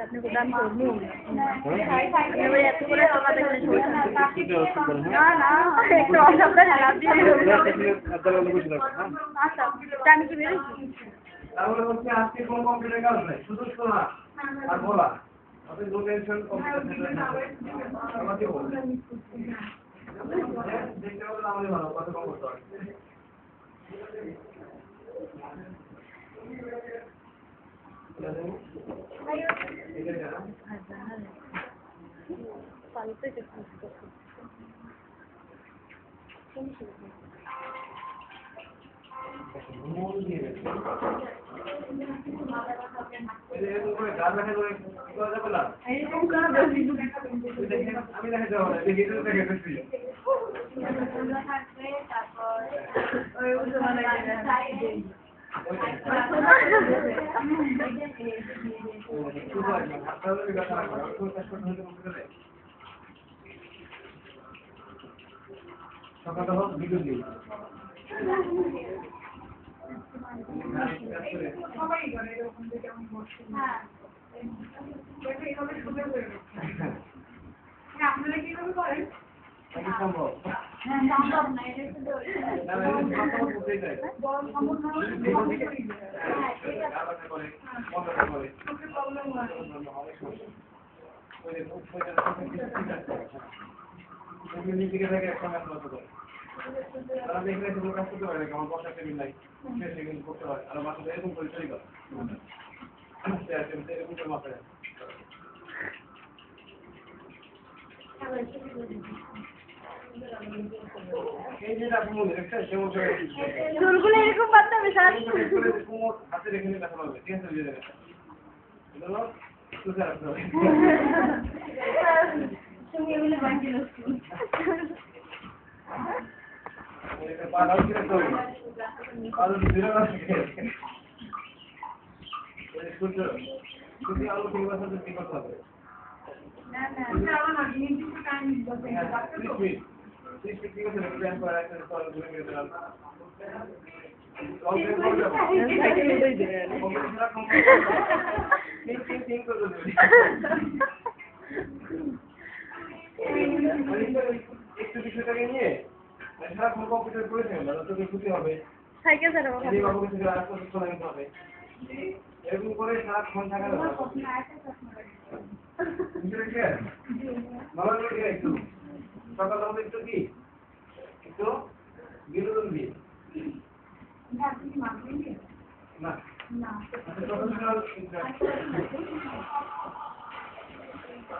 আপনি কোথাও আমি করবো আপনি এত করে সকাল থেকে না না একটু অসুবিধা লাভ দিয়ে আচ্ছা আমি কি বেরোচ্ছি তাহলে হচ্ছে আজকে কোন কম্পিউটার কাজ নাই শুধু শোনা আর বলা আপনি নো টেনশন কম্পিউটার আমাকে বলুন দেখতে পারলে আমাদের ভালো কত কম করতে হবে আমি দেখা যাবো না দেখি তো দেখে ফেলছি সকালটা হোক ভিডিও দিই সবাই করে এরকম যে কেমন বসে হ্যাঁ দেখো এইভাবে শুনে হয়ে গেছে হ্যাঁ আপনারা কিভাবে করেন সম্ভব হ্যাঁ সম্ভব না এটা তো না না সম্ভব হতে যায় বল সম্ভব না হলে প্রবলেম হয় ওই নিজেকে থেকে একটা ম্যাচ করতে পারে তারা দেখলে শুধু কাজ করতে পারে আমার বসা টেবিল নাই সে সেগুলো করতে পারে আর মাথা এরকম করে তৈরি করে এরকম করে মাথায় এই যে আপনি মনে একটা সমস্যা চুলগুলো এরকম বাঁধতে হবে স্যার হাতে রেখে নিয়ে দেখা হবে ঠিক আছে বুঝে যাবে এগুলো সুসার রাখতে হবে তুমি এগুলো বাঁধতে এটা পাড়াও কি রাখতে হবে পাড়াও দিলে না এই সূর্য যদি আলো ঠিক আছে ঠিক করতে হবে না না না নির্দিষ্ট টাইম দিতে হবে ঠিক ঠিক আছে প্ল্যান করে রাখতে হবে ঘুরে ঘুরে দিলাম একটু বিষয়টাকে নিয়ে সারাক্ষণ কম্পিউটার করেছেন তোকে ক্ষতি হবে সাইকেল চালাবো হবে এরকম করে সারাক্ষণ থাকা যাবে ভালো করে একটু সকালবেলা একটু কি একটু বিনোদন দিয়ে না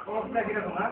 অবস্থা কিরকম না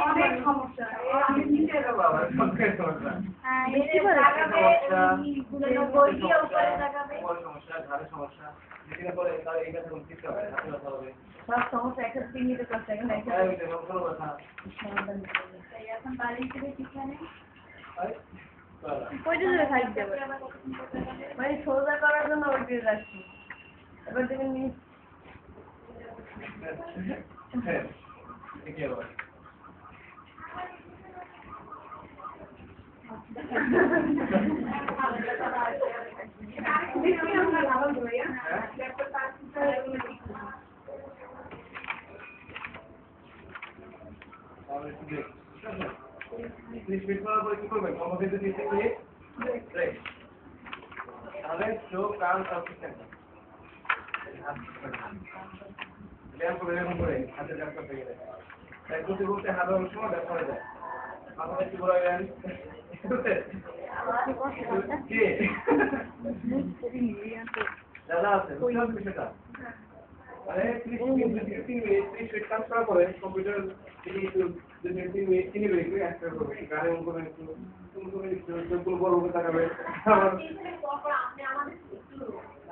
অনেক সমস্যা সব সমস্যা একটা চিহ্নিত করতে এখন বাড়ি থেকে ঠিকানে মানে সোজা করার জন্য ওই দিয়ে রাখছি এবার দেখেন তাহলে চোখ কান সব ঠিক থাকবে ব্যায়াম করে এরকম করে হাতে ব্যায়াম করতে গেলে তাই করতে করতে হাত অনেক সময় ব্যায়াম করে যায় মাথাটা কি বলা গেলেন কে দাদা আছে বুঝলাম বিষয়টা আরে 30 মিনিট কাজ করার পরে কম্পিউটার তিনি একটু 2-3 মিনিট তিনি বেরিয়ে একটা করবে গানে অন করে একটু তুমি চোখগুলো বড় করে তাকাবে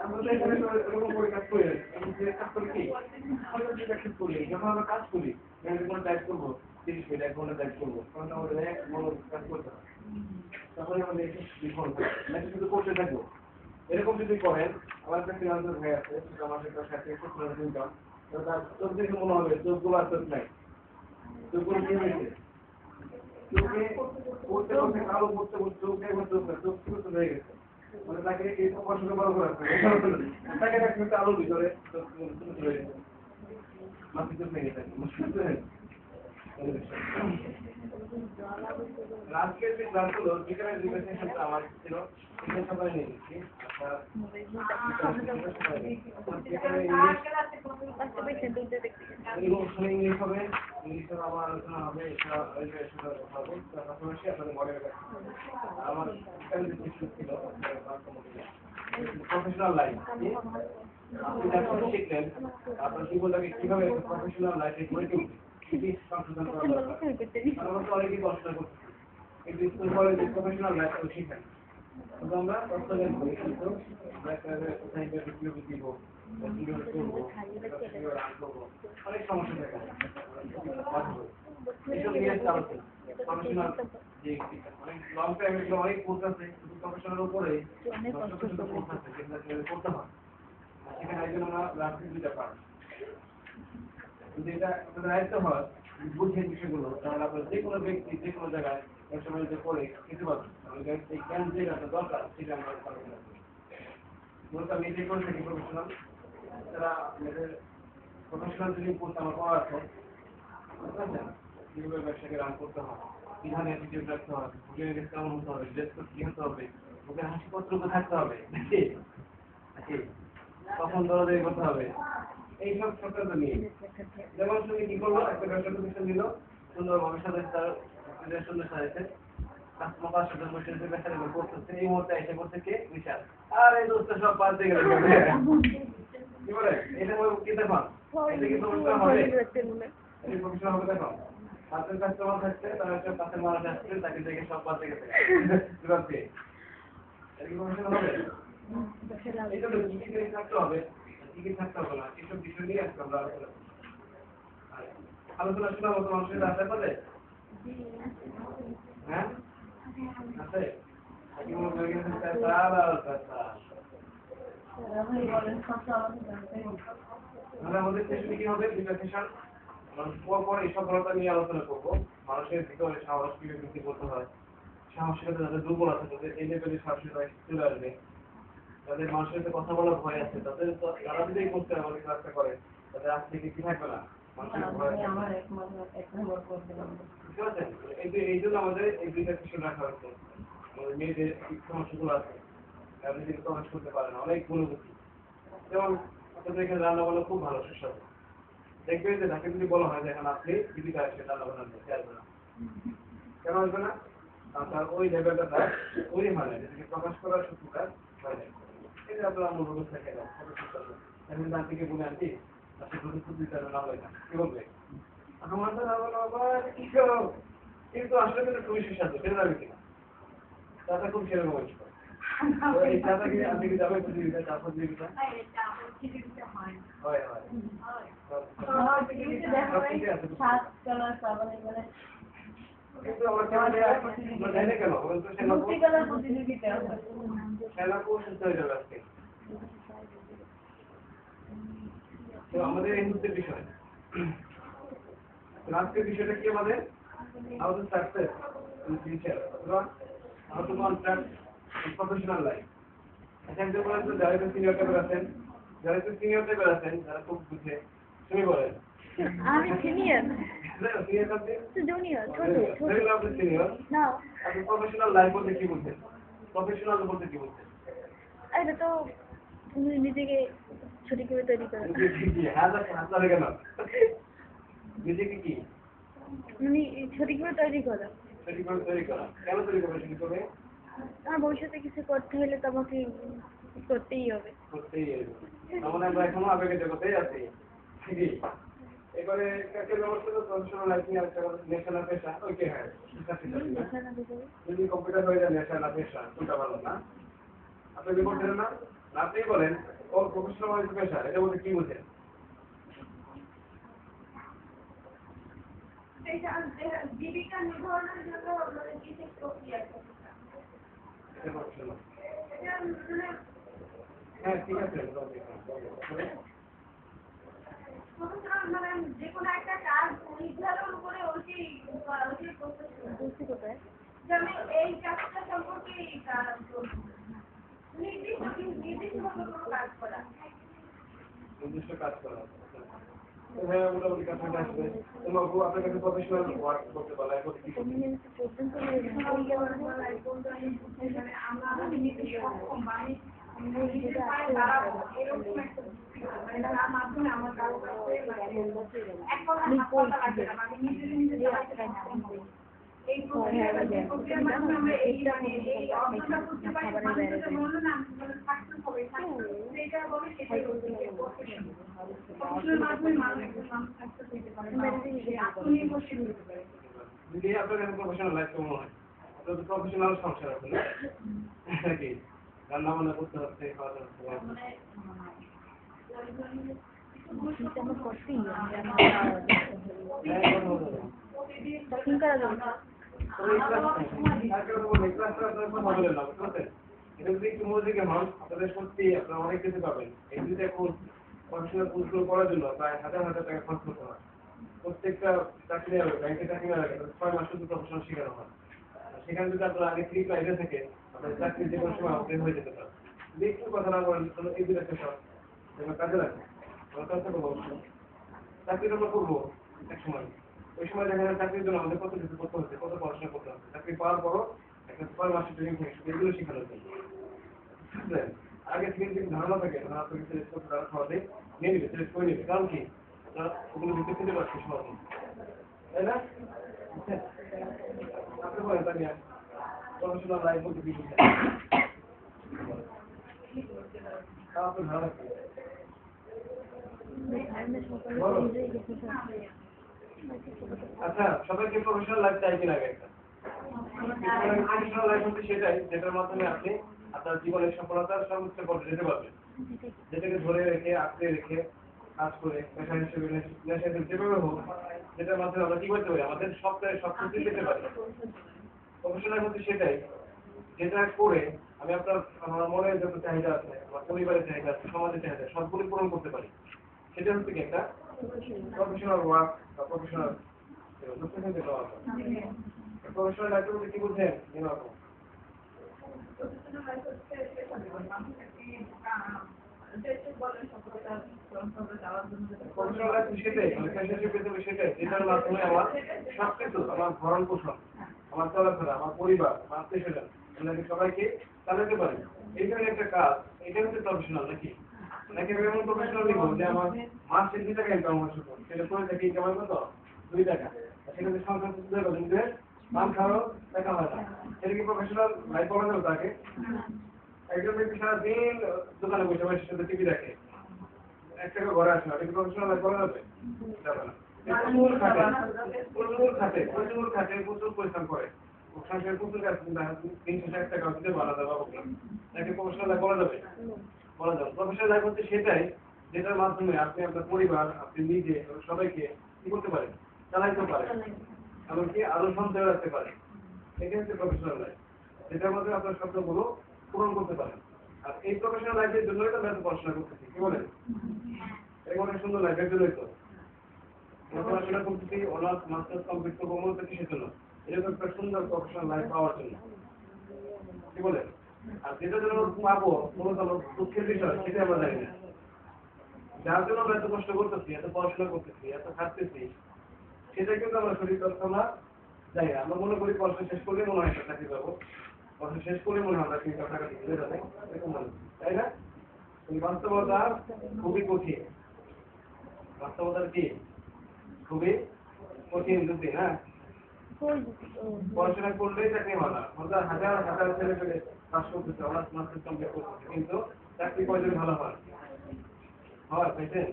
আমরা এখানে এরকম করে কাজ করি কাজ করি কি আমরা যে কাজ করি যখন আমরা কাজ করি কোনো টাইপ করবো 30 মিনিট 1 ঘন্টা টাইপ করবো তখন আমাদের এক মনে কাজ করতে হয় তখন আমাদের বিফল হয় শুধু করতে থাকবো এরকম যদি করেন আমার কাছে ফ্রিল্যান্সার ভাই আছে সেটা আমার সাথে ইনকাম তার চোখ দেখে মনে হবে চোখগুলো আর চোখ নাই চোখগুলো কি হয়েছে চোখে করতে করতে কালো করতে করতে চোখে একবার চোখ ছোট হয়ে গেছে মানে তাকে এই কষ্টটা বড় করে রাখতে তাকে একটা আলো ভিতরে চোখ ছোট হয়ে গেছে মাথা চোখ ভেঙে থাকে মুশকিল আজকের যে ক্লাসগুলো যেখানে রিপ্রেজেন্টেশনটা আমার ছিল সেখানে সবাই নিয়ে নিচ্ছি ইংলিশ হবে ইংলিশের আমার আলোচনা হবে পাশাপাশি আপনাদের মডেল আমার এখানে যে ছিল প্রফেশনাল লাইফ আপনি যখন শিখলেন আপনার জীবনটাকে কিভাবে প্রফেশনাল লাইফে গড়ে তুলবে সংশোধন করা দরকার অনেকেই কষ্ট করছে কিন্তু স্কুল কলেজে প্রফেশনাল লাইফ শিখেন কিন্তু আমরা বাস্তবায়ন করি কিন্তু কোথায় কিভাবে দিব কিভাবে করবো রান করবো অনেক সমস্যা দেখা যায় এইসব নিয়ে আলোচনা প্রফেশনাল যে অনেক লং টাইম এগুলো অনেক কোর্স আছে কিন্তু প্রফেশনাল উপরে কোর্স আছে যেগুলো করতে হয় সেখানে একজন আমরা রাজনীতি দুইটা পাই কিন্তু এটা আপনাদের দায়িত্ব হয় বুঝেন বিষয়গুলো তাহলে আপনার যে কোনো ব্যক্তি যে কোনো জায়গায় এক সময় যে করে কিছু পাবেন এই জ্ঞান যেটা দরকার সেটা আমরা মূলত আমি যে করে থাকি প্রফেশনাল তারা আমাদের প্রফেশনাল যিনি কোর্স আমার পড়া আছে বুঝতে কীভাবে ব্যবসাকে রান করতে হয় বিধানে অ্যাটিটিউড রাখতে হবে ওকে কেমন হতে হবে ড্রেস কোড কী হতে হবে ওকে হাসিপত্রকে থাকতে হবে নাকি তখন দৌড়াদৌড়ি করতে হবে এইসব সরকার নিয়ে যেমন তুমি কি করলো একটা ব্যবসা প্রতিষ্ঠান দিল সুন্দরভাবে সাথে তার সুন্দর সাজাইছে কাস্টমার সাথে বসে ব্যবসা করতেছে এই মুহূর্তে এসে করতে কে বিশাল আর এই দোস্ত সব বাদ দিয়ে গেল কি বলে এটা কি দেখুন এটা কি প্রফেশনাল হবে এই প্রফেশনাল হবে দেখো হাতের কাস্টমার থাকছে তার একটা কাছের মানুষ আসছে তাকে দেখে সব বাদ দিয়ে গেছে এটা কি প্রফেশনাল হবে এটা তো কি থাকতে হবে টিকিট থাকতে হবে না এসব বিষয় নিয়ে আজকে আমরা আলোচনা শোনাবো তো মানুষের রাস্তায় পাবে হ্যাঁ আছে আমাদের সেশনে কি হবে দুটা সেশন পর এই সফলতা নিয়ে আলোচনা করবো মানুষের ভিতরে সাহস কিভাবে বৃদ্ধি করতে হয় সাহসিকতা যাদের দুর্বল আছে তাদের এই লেভেলে সাহসিকতা চলে আসবে তাদের মানুষের সাথে কথা বলার ভয় আছে তাদের তারা যদি করতে আমাদের কাজটা করে তাদের আজ থেকে কি থাকবে না এই জন্য আমাদের এই দুইটা সেশন রাখা হয়েছে আমাদের মেয়েদের সমস্যাগুলো আছে তারা যদি প্রকাশ করতে পারে না অনেক গুণবতী যেমন আপনাদের এখানে রান্না বান্না খুব ভালো সুস্বাদু দেখবেন যে তাকে যদি বলা হয় যে এখন আপনি জীবিকা আসবে রান্না বান্না আসবে না কেন আসবে না আপনার ওই লেভেলটা তার ওই মানে যেটাকে প্রকাশ করার সুযোগটা হয় না এটা আপনার মূল অবস্থা কেন এখন তার থেকে বলে আনছি আপনি প্রতিশ্রুতি দিতে হবে না হয় না কি বলবে আমার তো বাবা কি করো কিন্তু আসলে কিন্তু খুবই সুস্বাদু সেটা যাবে কিনা তাতে খুব সেরকম হয়েছে এই চাটাকে আপনি কি যাবে প্রতিযোগিতা চা প্রতিযোগিতা হয় হয় কিন্তু আমরা জানি কেন সেনাপু সুস্থ হয়ে যাবে আজকে তো আমাদের এই মুহূর্তের বিষয় আজকের বিষয়টা কি আমাদের আমাদের সাকসেস ইন ফিউচার অথবা how to contract professional life একজন বলেন তো যারা সিনিয়র টেবিল আছেন যারা সিনিয়র টেবিল আছেন যারা খুব বুঝে তুমি বলেন আমি সিনিয়র সিনিয়র কাছে জুনিয়র ছোট আপনি সিনিয়র না আপনি প্রফেশনাল লাইফ বলতে কি বলছেন প্রফেশনাল বলতে কি বলছেন এটা তো তুমি নিজেকে ছুটি করে তৈরি করা। কি হাত ধরে কেন? নিজেকে কি মানে ছুটি করে তৈরি করা। ছুটি করে তৈরি করা? কেন তৈরি করবে ছুটি করে? আমার ভবিষ্যতে কিছু করতে হলে তো আমাকে করতেই হবে। করতেই হবে। তার আমরা এখনো আবেগের জগতেই আছি। ঠিকই। এবারে কাকে ব্যবস্থা তো প্রফেশনাল লাইফ নিয়ে আলোচনা করতে ন্যাশনাল পেশা ওকে হ্যাঁ যদি কম্পিউটার হয়ে যায় ন্যাশনাল পেশা কোনটা ভালো না? আপনি কি বলছেন না? আপনি বলেন ও প্রফেশনাল পেশা এটা বলতে কি বোঝেন? জীবিকা নির্বাহের জন্য বিশেষ প্রক্রিয়া এটা প্রফেশনাল। হ্যাঁ ঠিক আছে মানে যে কোনো একটা কাজ নির্ধারণ করে ওটি বুঝতে কোথায়? যেমন এই কাজটা সম্পর্কে নির্দিষ্টভাবে কোনো কাজ করা। নির্দিষ্ট কাজ করা। হ্যাঁ মোটামুটি কাছাকাছি আসবে। তোমার আপনার কাছে প্রফেশনাল ওয়ার্ক করতে পারলে এখন কি আমরা নিজে সক্ষম বাণী নিজের পায়ে দাঁড়াবো এরকম একটা তার মাধ্যমে আমার কারো কাছে এক কথা হাসপাতাল লাগবে না মানে নিজে এই প্রক্রিয়ার মাধ্যমে আমরা এই অর্থটা করতে পারি মানুষের মনে না সাকসেস হবে সেটা বলে সেটাই প্রফেশনাল মাধ্যমে মানুষ সাকসেস হতে পারে আত্মনির্ভরশীল হতে পারে। যদি আপনার কাছে প্রফেশনাল লাইফ কেমন হয়? আপনার তো প্রফেশনাল সংসার আছে না? নাকি রান্না বান্না করতে হচ্ছে খাওয়া দাওয়া করতে আমার করতেই হবে। সত্যি আপনারা অনেক কিছু পাবেন। এই যদি এখন প্রফেশনাল কোর্সগুলো করার জন্য প্রায় হাজার হাজার টাকা খরচ করতে হয়। প্রত্যেকটা চাকরি হবে ব্যাংকে চাকরি না লাগে 6 মাস শুধু প্রফেশনাল শেখানো হয়। সেখানে যদি আপনার আগে ফ্রি প্রাইভেট থেকে আপনার চাকরি যে কোনো সময় আপডেট হয়ে যেতে পারে। যদি একটু কথা না বলেন তাহলে এই দুটো একটা সব কাজে লাগবে। আমরা চেষ্টা করবো চাকরিটা আমরা করবো এক সময়। ওই সময় দেখা যায় চাকরির জন্য আমাদের কত কিছু করতে হচ্ছে, কত পড়াশোনা করতে হচ্ছে। চাকরি পাওয়ার পরও একটা 6 মাসের ট্রেনিং থেকে এগুলো শেখানো যায়। বুঝলেন? আগে থেকে যদি ধারণা থাকে ধারণা থেকে সিলেক্ট করতে তারা সহজে নিয়ে নেবে, সিলেক্ট করে নেবে। কারণ কি আপনারা ওগুলো দিতে পেতে পারছি সহজে, তাই না? আপনি বলেন তানিয়া প্রফেশনাল লাইফ বলতে কি বুঝেন? তাও আপনার ধারণা কি? আচ্ছা সবাইকে প্রফেশনাল লাইফ চাই কিনা আগে একটা প্রফেশনাল লাইফ হচ্ছে সেটাই যেটার মাধ্যমে আপনি আপনার জীবনের সফলতার সর্বোচ্চ পর্যায়ে যেতে পারবেন, যেটাকে ধরে রেখে আঁকড়ে রেখে কাজ করে পেশা হিসেবে যেভাবে হোক যেটার মাধ্যমে আমরা কি করতে পারি আমাদের সবটাই সব কিছু পেতে পারি। প্রফেশনাল হচ্ছে সেটাই যেটা করে আমি আমার মনের যত চাহিদা আছে আমার পরিবারের চাহিদা আছে সমাজের চাহিদা সবগুলি পূরণ করতে পারি। সেটা হচ্ছে কি একটা প্রফেশনাল ওয়ার্ক বা প্রফেশনাল প্রফেশনাল লাইফ বলতে কি বুঝেন? যেটার মাধ্যমে আমার সবকিছু আমার ভরণ পোষণ আমার চলাফেরা আমার পরিবার আমার আত্মীয়স্বজন আপনাকে সবাইকে চালাতে পারি এই ধরনের একটা কাজ। এটা হচ্ছে প্রফেশনাল নাকি নাকি এমন প্রফেশনাল নিব যে আমার মাসে 2 টাকা ইনকাম হচ্ছে সেটা করে থাকি ইনকাম কত 2 টাকা সেখানে সংসার চলতে মান খাওয়ারও দেখা হয় না। এটা কি প্রফেশনাল লাইফ বলা যাবে তাকে? একজন ব্যক্তি সারাদিন দোকানে বসে বসে সাথে টিভি দেখে 1 টাকা ঘরে আসে না, এটা কি প্রফেশনাল লাইফ বলা যাবে? যাবে না। প্রচুর খাটে প্রচুর পরিশ্রম করে সংসারের প্রচুর কাজ 360 টাকা দিতে বলা যাবে তাকে প্রফেশনাল লাইফ বলা যাবে? বলা যাবে। প্রফেশনাল লাইফ হচ্ছে সেটাই যেটার মাধ্যমে আপনি আপনার পরিবার আপনি নিজে সবাইকে কি করতে পারেন চালাইতে পারেন এমনকি আরো সঞ্চয় রাখতে পারেন। এটা হচ্ছে প্রফেশনাল লাইফ যেটার মাধ্যমে আপনার স্বপ্নগুলো পূরণ করতে পারেন। আর এই প্রফেশনাল লাইফের জন্যই তো আমরা পড়াশোনা করতেছি কি বলেন? এরকম অনেক সুন্দর লাইফের জন্যই তো পড়াশোনা করতেছি অনার্স মাস্টার্স কমপ্লিট করবো মূলত কিসের জন্য? এরকম একটা সুন্দর প্রফেশনাল লাইফ পাওয়ার জন্য কি বলেন? আর যেটা জন্য পাবো মূলত দুঃখের বিষয় সেটা আমরা জানি না। যার জন্য আমরা এত কষ্ট করতেছি এত পড়াশোনা করতেছি এত খাটতেছি সেটা কিন্তু আমরা শরীর তথ্য আমরা যাই না। আমরা মনে করি পড়াশোনা শেষ করলে মনে হয় একটা চাকরি পাবো, পড়াশোনা শেষ করলে মনে হয় আমরা কিন্তু টাকা দিতে যাবে এরকম মনে, তাই না? বাস্তবতা খুবই কঠিন। বাস্তবতার কি খুবই কঠিন যদি না পড়াশোনা করলেই চাকরি মানা হাজার হাজার ছেলে পেলে পাস করতেছে, অনার্স মাস্টার্স কমপ্লিট করতেছে, কিন্তু চাকরি কয়জন ভালো হয় বুঝছেন?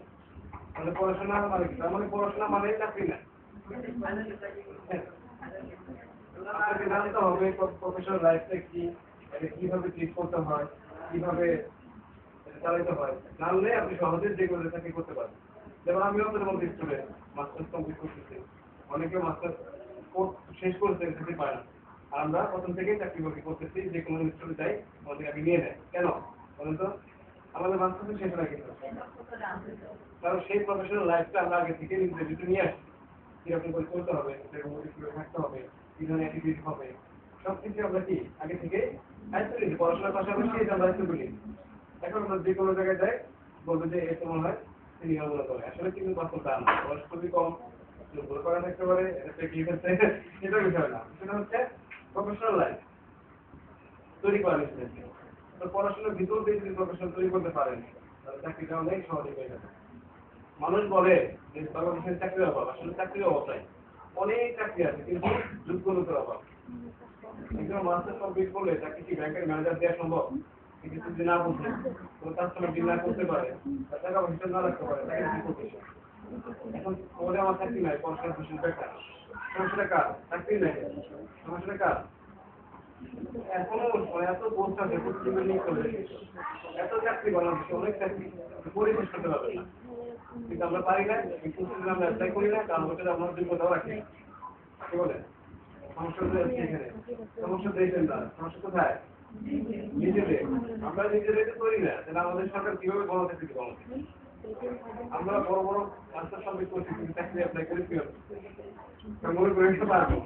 তাহলে পড়াশোনা মানে কি? তার মানে পড়াশোনা মানেই চাকরি না। আপনাকে জানতে হবে প্রফেশনাল লাইফটা কি, এটা কিভাবে ট্রিট করতে হয়, কিভাবে চালাইতে হয়। জানলে আপনি সহজে যে কোনো চাকরি করতে পারেন। যেমন আমিও আপনাদের মধ্যে স্টুডেন্ট, মাস্টার্স কমপ্লিট করতেছি, অনেকে মাস্টার্স কোর্স শেষ করতে চাকরি পায় না। আর আমরা প্রথম থেকেই চাকরি বাকরি করতেছি, যে কোনো স্টুডেন্ট চাই আমাদের আগে নিয়ে নেয়। কেন বলেন তো? আমাদের মাস্টার্স শেষ হয় কিন্তু, কারণ সেই প্রফেশনাল লাইফটা আমরা আগে থেকে নিজেদের ভিতরে নিয়ে আসি। কিরকম করে চলতে হবে, কিরকম করে থাকতে হবে, কি ধরনের অ্যাটিটিউড হবে, সবকিছু আমরা কি আগে থেকে দায়িত্ব নিই। পড়াশোনার পাশাপাশি এটা দায়িত্ব করি। এখন আমরা যে কোনো জায়গায় যাই, বলবো যে এর মনে হয় সিনিয়রগুলো করে। আসলে কিন্তু বাস্তবতা না, বয়স খুবই কম, ভুল করা থাকতে পারে, এটা কি হচ্ছে এটা বিষয় না। সেটা হচ্ছে প্রফেশনাল লাইফ তৈরি করা নিচ্ছে। তো পড়াশোনার ভিতর দিয়ে যদি প্রফেশনাল তৈরি করতে পারেন, তাহলে চাকরিটা অনেক সহজে হয়ে যাবে। মানুষ বলে যে বাংলাদেশের চাকরির অভাব, আসলে চাকরির অভাব নাই, অনেক চাকরি আছে, কিন্তু যোগ্য লোকের অভাব। একজন মাস্টার্স কমপ্লিট করলে তাকে কি ব্যাংকের ম্যানেজার দেওয়া সম্ভব? কিন্তু যদি না বুঝে, কোনো কাস্টমার ডিল না করতে পারে, তার টাকা পয়সা না রাখতে পারে, তাকে কি করতে? এখন ওদের আমার চাকরি নাই, পড়াশোনার ভীষণ বেকার। সমস্যাটা কার? চাকরি নাই, সমস্যাটা কার? এখনো এত পোস্ট আছে, প্রতিযোগিতা নিয়ে চলে এত চাকরি বাংলাদেশে, অনেক চাকরি পরিবেশ করতে পারবে না, কিন্তু আমরা পারি না। কিন্তু আমরা অ্যাপ্লাই করি না, কারণ ওটা আমরা যোগ্যতাও রাখি না। কি বলে? সমস্যা এখানে, সমস্যা দেখবেন না, সমস্যা কোথায়? নিজেদের। আমরা নিজেদের করি না, তাহলে আমাদের সরকার কিভাবে বড় চাকরি দিব? আমরা বড় বড় মাস্টার কমপ্লিট করছি, কিন্তু চাকরি অ্যাপ্লাই করে কি হবে? মনে করে নিতে পারবো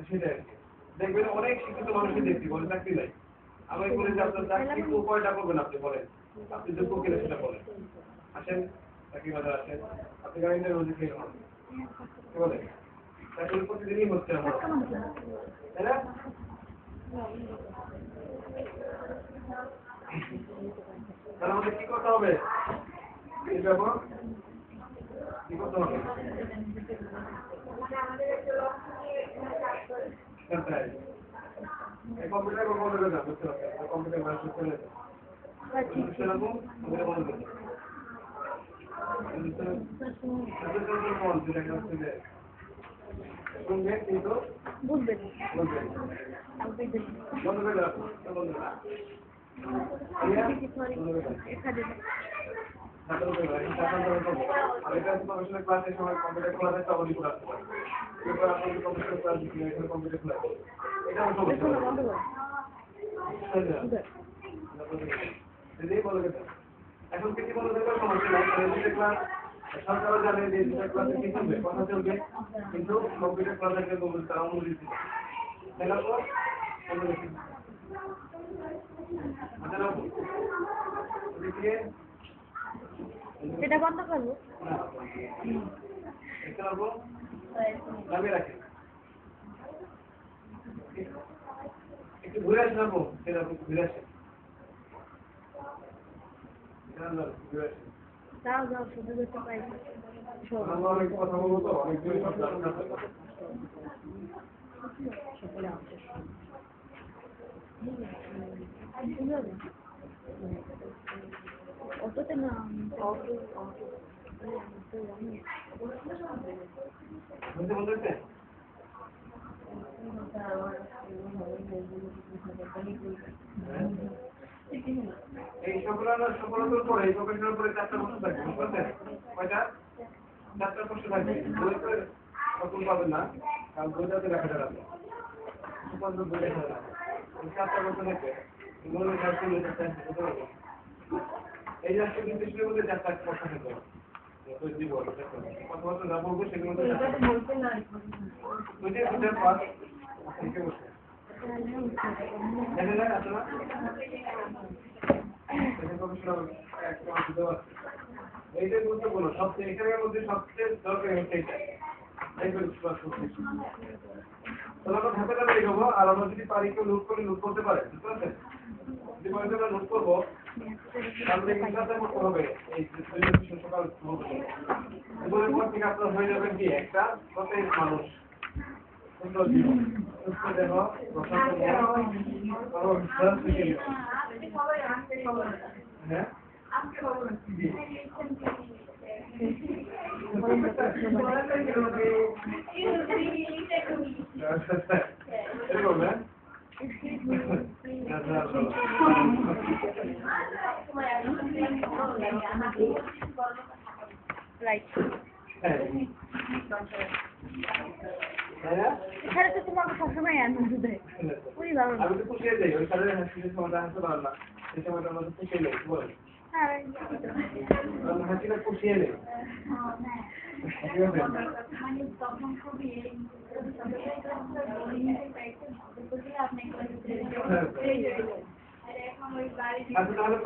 সেটাই। দেখবেন অনেক শিক্ষিত মানুষই দেখছি বলে চাকরি নাই। আমি বলি যে আপনার চাকরি কয়টা করবেন আপনি বলেন, আপনি যোগ্য কিনা সেটা বলেন। আসেন চাকরি বাজার আসেন, আপনি গাড়িতে রোজ খেয়ে হন, কি বলে? চাকরি প্রতিদিনই হচ্ছে আমার, তাই না? তাহলে আমাদের কি করতে হবে? এই ব্যাপার কি করতে হবে? কম্পিউটার বন্ধ করে দেন, বুঝতে পারছেন? কম্পিউটার বয়স চলে যাবে, সেরকম কম্পিউটার বন্ধ করে দেন। শুনবেন কিন্তু বুঝবেন, বন্ধ করে রাখুন, বন্ধ করে রাখুন। ক্লাসের সময় কম্পিউটার খোলা থাকতে অবধি খোলা আসতে পারে, এরপর আপনাদের কম্পিউটার ক্লাস দিচ্ছি না, এখানে কম্পিউটার খোলা আছে, এটা আমার সমস্যা। এখন কিছু বন্ধ থাকলে সমস্যা নাই, ক্লাস সরকারও জানে যে ক্লাসে কি চলবে, কথা চলবে, কিন্তু কম্পিউটার ক্লাস থাকলে তারা অনুমতি দিচ্ছে তাই না? সেটা বন্ধ করবো। একটু ঘুরে আসেন, সেরকম ঘুরে আসেন, যাও যাও শুধু দেখতে পাই। আমরা অনেক কথা বলবো তো, অনেক দূরে সব জানতে অটোতে না, অটো বুঝতে বলতেছে। এই সফলতার পরে এই প্রফেশনের পরে 4টা বছর থাকবে, বুঝতে কয়টা? 4টা বছর থাকবে। বই তো সকল পাবেন না, কারণ বইটাতে দেখা যাবে, বই দেখা যাবে। 4টা বছর থাকবে, এই রাষ্ট্র নির্দেশের মধ্যে 4টা বছর থাকবে। কত বছর না বলবো সেগুলো এইটাই গুরুত্বপূর্ণ, সবচেয়ে এখানের মধ্যে সবচেয়ে দরকারি হচ্ছে এটা। তাহলে আমরা ধাপে ধাপে এগোবো, আর আমরা যদি পারি কেউ নোট করতে পারে, বুঝতে পারছেন? যদি পারি আমরা নোট করবো, তাহলে ইংরেজিতে করতে হবে এই যে সকাল এগুলোর পর থেকে আপনার হয়ে যাবেন কি একটা সতেজ মানুষ, সুন্দর জীবন, সুস্থ দেহ, প্রশান্ত মন, বিশ্বাস থেকে হ্যাঁ এরকম হ্যাঁ রাইট। হ্যাঁ এখানে তো তোমাকে সবসময় আনন্দ দেয়। ওই বাবা। আমি তো খুশি হয়ে যাই ওই সাথে হাসির সময়টা হাসতে পারলাম না, সেই সময়টা আমাদের খুশি হয়ে যাই, বলেন হ্যাঁ হাসিটা খুশি হয়ে যাই। মানে তখন খুবই আচ্ছা তাহলে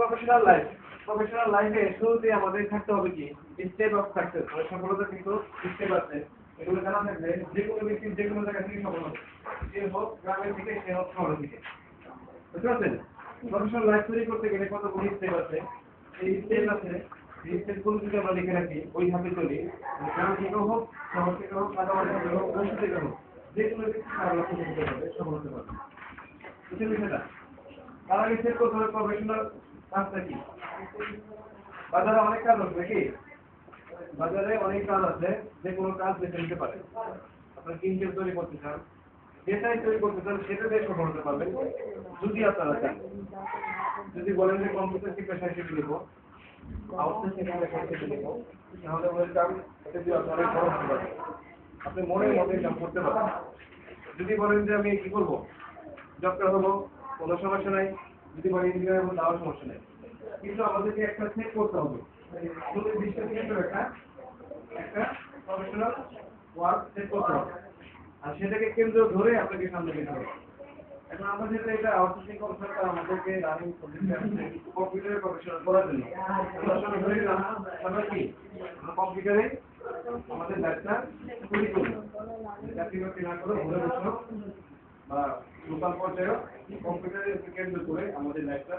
প্রফেশনাল লাইফে শুরুতে আমাদের থাকতে হবে কি স্টেপ অফ সাকসেস, মানে সফলতা কিন্তু স্টেপ আছে, এগুলো জানা থাকলে যে কোনো ব্যক্তি যে কোনো জায়গা থেকে সফল হবে, সে হোক গ্রামের থেকে সে হোক শহরের দিকে, বুঝতে পারছেন? প্রফেশনাল লাইফ তৈরি করতে গেলে কতগুলি স্টেপ আছে, এই স্টেপ আছে, এই স্টেপগুলো যদি আমরা লিখে রাখি ওই ভাবে চলি, গ্রাম থেকে হোক শহর থেকে হোক কাটামারি থেকে হোক বসে থেকে হোক যে কোনো ব্যক্তি তার লক্ষ্য করতে পারবে, সফল হতে পারবে, বুঝছেন বিষয়টা? তার আগে সেট করতে হবে প্রফেশনাল কাজটা কি। বাজারে অনেক কাজ আছে নাকি, বাজারে অনেক কাজ আছে, যে কোনো কাজ বেছে নিতে পারে। আপনার কিনতে তৈরি করতে চান, যেটাই তৈরি করতে চান সেটা দিয়ে সফল হতে পারবেন যদি আপনারা চান। যদি বলেন যে কম্পিউটার শিক্ষা সাহিত্য লিখবো, আউটসোর্স শিক্ষা সাহিত্য লিখবো, তাহলে বলতাম এটা দিয়ে আপনার অনেক বড় হতে পারে, আপনি মনের মতো কাজ করতে পারেন। যদি বলেন যে আমি কি করবো, ডক্টর হবো, কোনো সমস্যা নাই, যদি বলেন ইঞ্জিনিয়ার হবো তাও সমস্যা নাই, কিন্তু আমাদেরকে একটা সেট করতে হবে, একটা প্রফেশনাল ওয়ার্ক সেট করতে হবে, আর সেটাকে কেন্দ্র ধরে আপনাকে সামনে যেতে হবে। এখন আমরা যেটা এটা আউটসোর্সিং কনসেপ্ট আমাদেরকে রানিং কম্পিউটারের প্রফেশনাল করার জন্য আমরা ধরে নিলাম আমরা কি কম্পিউটারে আমাদের ব্যবসা তৈরি করব, চাকরি বাকরি না করে ঘুরে বসো বা লোকাল পর্যায়ে কম্পিউটারের কেন্দ্র করে আমাদের ব্যবসা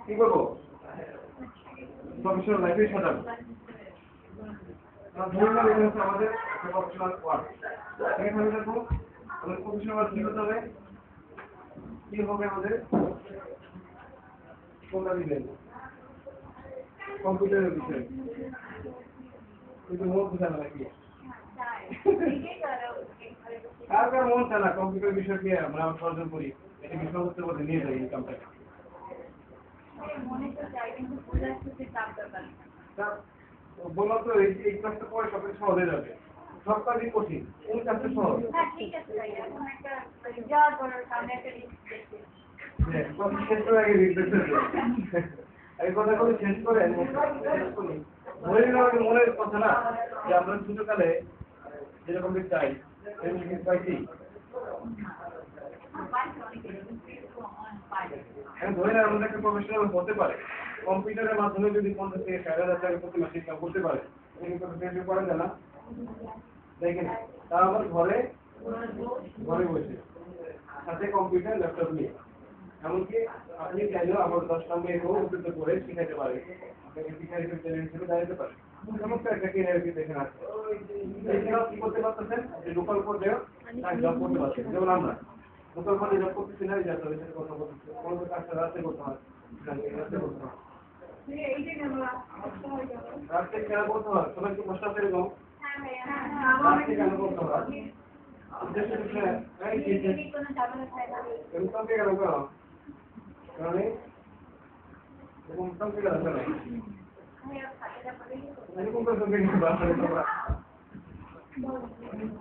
কি করবো, প্রফেশনাল লাইফে সাজাবো। ধরে নিলাম এটা হচ্ছে আমাদের প্রফেশনাল ওয়ার্ক, এখানে দেখো আমাদের প্রফেশনাল ওয়ার্ক কি করতে হবে, কি হবে আমাদের কোনটা দিবেন কম্পিউটারের বিষয়, কিন্তু মন বোঝা না নাকি কার কার মন চায় না কম্পিউটার বিষয়কে আমরা অর্জন করি, এটা বিষয়বস্তু বলে নিয়ে যাই ইনকামটা। বলো তো এই কাজটা পরে সব কিছু সহজ হয়ে যাবে, সব কাজই কঠিন, কোন কাজটা সহজ? মনের কথা না যে আমরা ছোটকালে যেরকম চাই সেরকম পাইছি, ধরে না আমাদের একটা প্রফেশনাল হতে পারে, কম্পিউটারের মাধ্যমে যদি 50 থেকে 60,000 টাকা প্রতি মাসে ইনকাম করতে পারে, করা যায় না দেখেন, তা আমার ঘরে বসে সাথে কম্পিউটার ল্যাপটপ নিয়ে, এমনকি আপনি চাইলেও আমার 10টা মেয়েকেও উপযুক্ত করে শিখাইতে পারে, আপনাকে শিখাইতে চ্যালেঞ্জ হিসেবে দাঁড়াতে পারে, সমস্ত একটা কেরিয়ারকে দেখে আসছে। এছাড়াও কি করতে পারতেছেন, যে লোকাল পর্যায়ে জব করতে পারছেন, যেমন আমরা লোকাল পর্যায়ে জব করতেছি না, যাতে ওই সাথে কথা বলতেছি, কোনো কাজটা রাতে করতে হয়, রাতে করতে হয়, রাতে কেন করতে হয়, সবাই কি কষ্ট আছে এরকম, রাতে কেন করতে হয়, উদ্দেশ্য বিষয়ে এরকম কেন করো, কারণ এরকম কেন করো,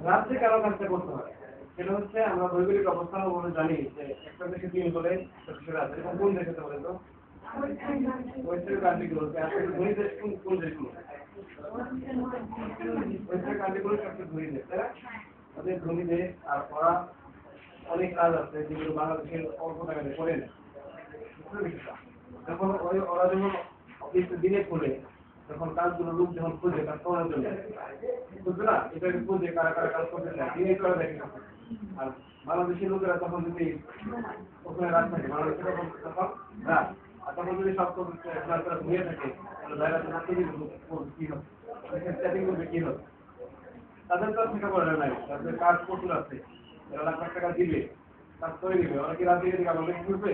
রাত্রে কেন কাজটা করতে হয়, সেটা হচ্ছে আমরা ভৌগোলিক অবস্থান বলে জানি যে একটা দেশে 3 হলে রাত, এরকম কোন দেশে বলে তো ওয়েস্টার্ন কান্ট্রিগুলো, ধনী দেশ কোন দেশগুলো, ওয়েস্টার্ন কান্ট্রিগুলো সবচেয়ে ধনী দেশ, তাই না? ওদের ধনী দেশ, আর ওরা অনেক কাজ আছে যেগুলো বাংলাদেশের অল্প টাকা দিয়ে করে না, যখন ওরা যখন অফিস দিনে খোলে তখন কাজগুলো লোক যখন খুঁজে কাজ করার জন্য বুঝবে না, এটা খুঁজে কারা কারা কাজ করতে চায় তিনি করে দেখে। আর বাংলাদেশের লোকেরা তখন যদি ওখানে রাত থাকে, বাংলাদেশে তখন রাত, আর তখন যদি সব ঘুমিয়ে থাকে তাহলে বাইরে কি হবে, সেটিং করবে কি হবে? তাদের তো ঠিকা করে নাই, তাদের কাজ প্রচুর আছে, এরা লাখ লাখ টাকা দিবে, কাজ করে দিবে, ওরা কি রাত দিকে আমাদের করবে?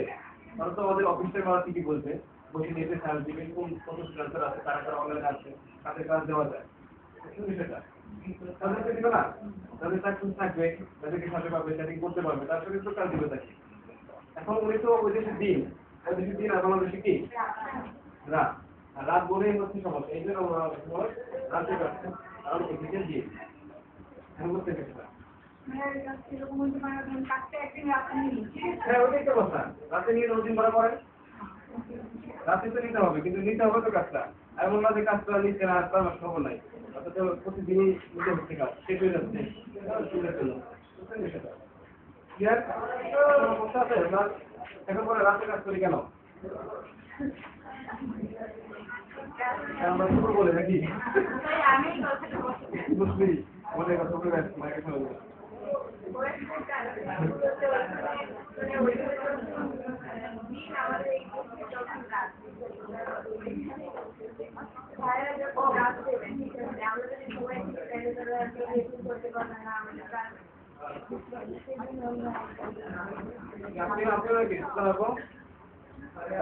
তারা তো আমাদের অফিসের মারা ঠিকই বলবে, বসে নিতে সার্চ দিবে, কোন কত ফ্রিল্যান্সার আছে, কারা কারা অনলাইনে আছে, তাদের কাজ দেওয়া যায়, বিষয়টা তাদেরকে দিবে না, তাদের চাকরি থাকবে, তাদেরকে সাথে পাবে, সেটিং করতে পারবে, তার সঙ্গে তো কাজ দিবে তাকে। এখন উনি তো ওই দেশের দিন, ওই দেশের দিন আর বাংলাদেশে কি রাত, আর রাত বলেই হচ্ছে সমস্যা, এই জন্য আমরা রাতে কাটছে, আর ওই দিকে দিন এখন করতে গেছে। হ্যাঁ, ওটাই তো কথা, রাতে নিয়ে নদী ভাড়া করেন, রাতে তো নিতে হবে, কিন্তু নিতে হবে তো কাজটা, এমন না যে কাজটা নিচ্ছে না, তার খবর নাই, অথচ প্রতিদিনই নিতে হচ্ছে কাজ, শেষ হয়ে যাচ্ছে, এখন পরে রাতে কাজ করি কেন? আমরা শুরু বলে নাকি বুঝলি মনে কথা বলে মাইকে ফেলে দেবে।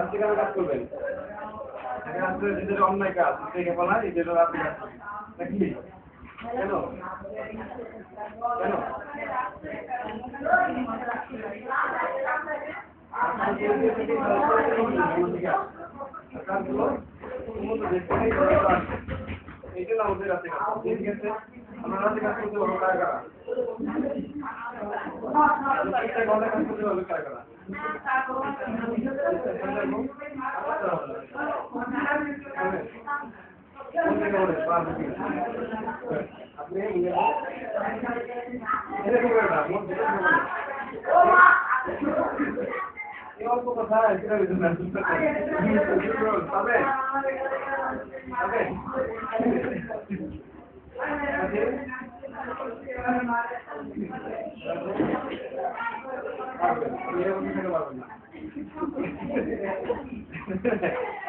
আপনারা কাজ করবেন অন্যায় কাজ দেখে বলা এদের আপনি নাকি কেন এই জন্য আমাদের রাতে কাজ ঠিক আছে, আমরা রাতে কাজ করতে পারবো কারা কারা, ঘন্টা কাজ করতে পারবে কারা কারা, আপনি অল্প কথা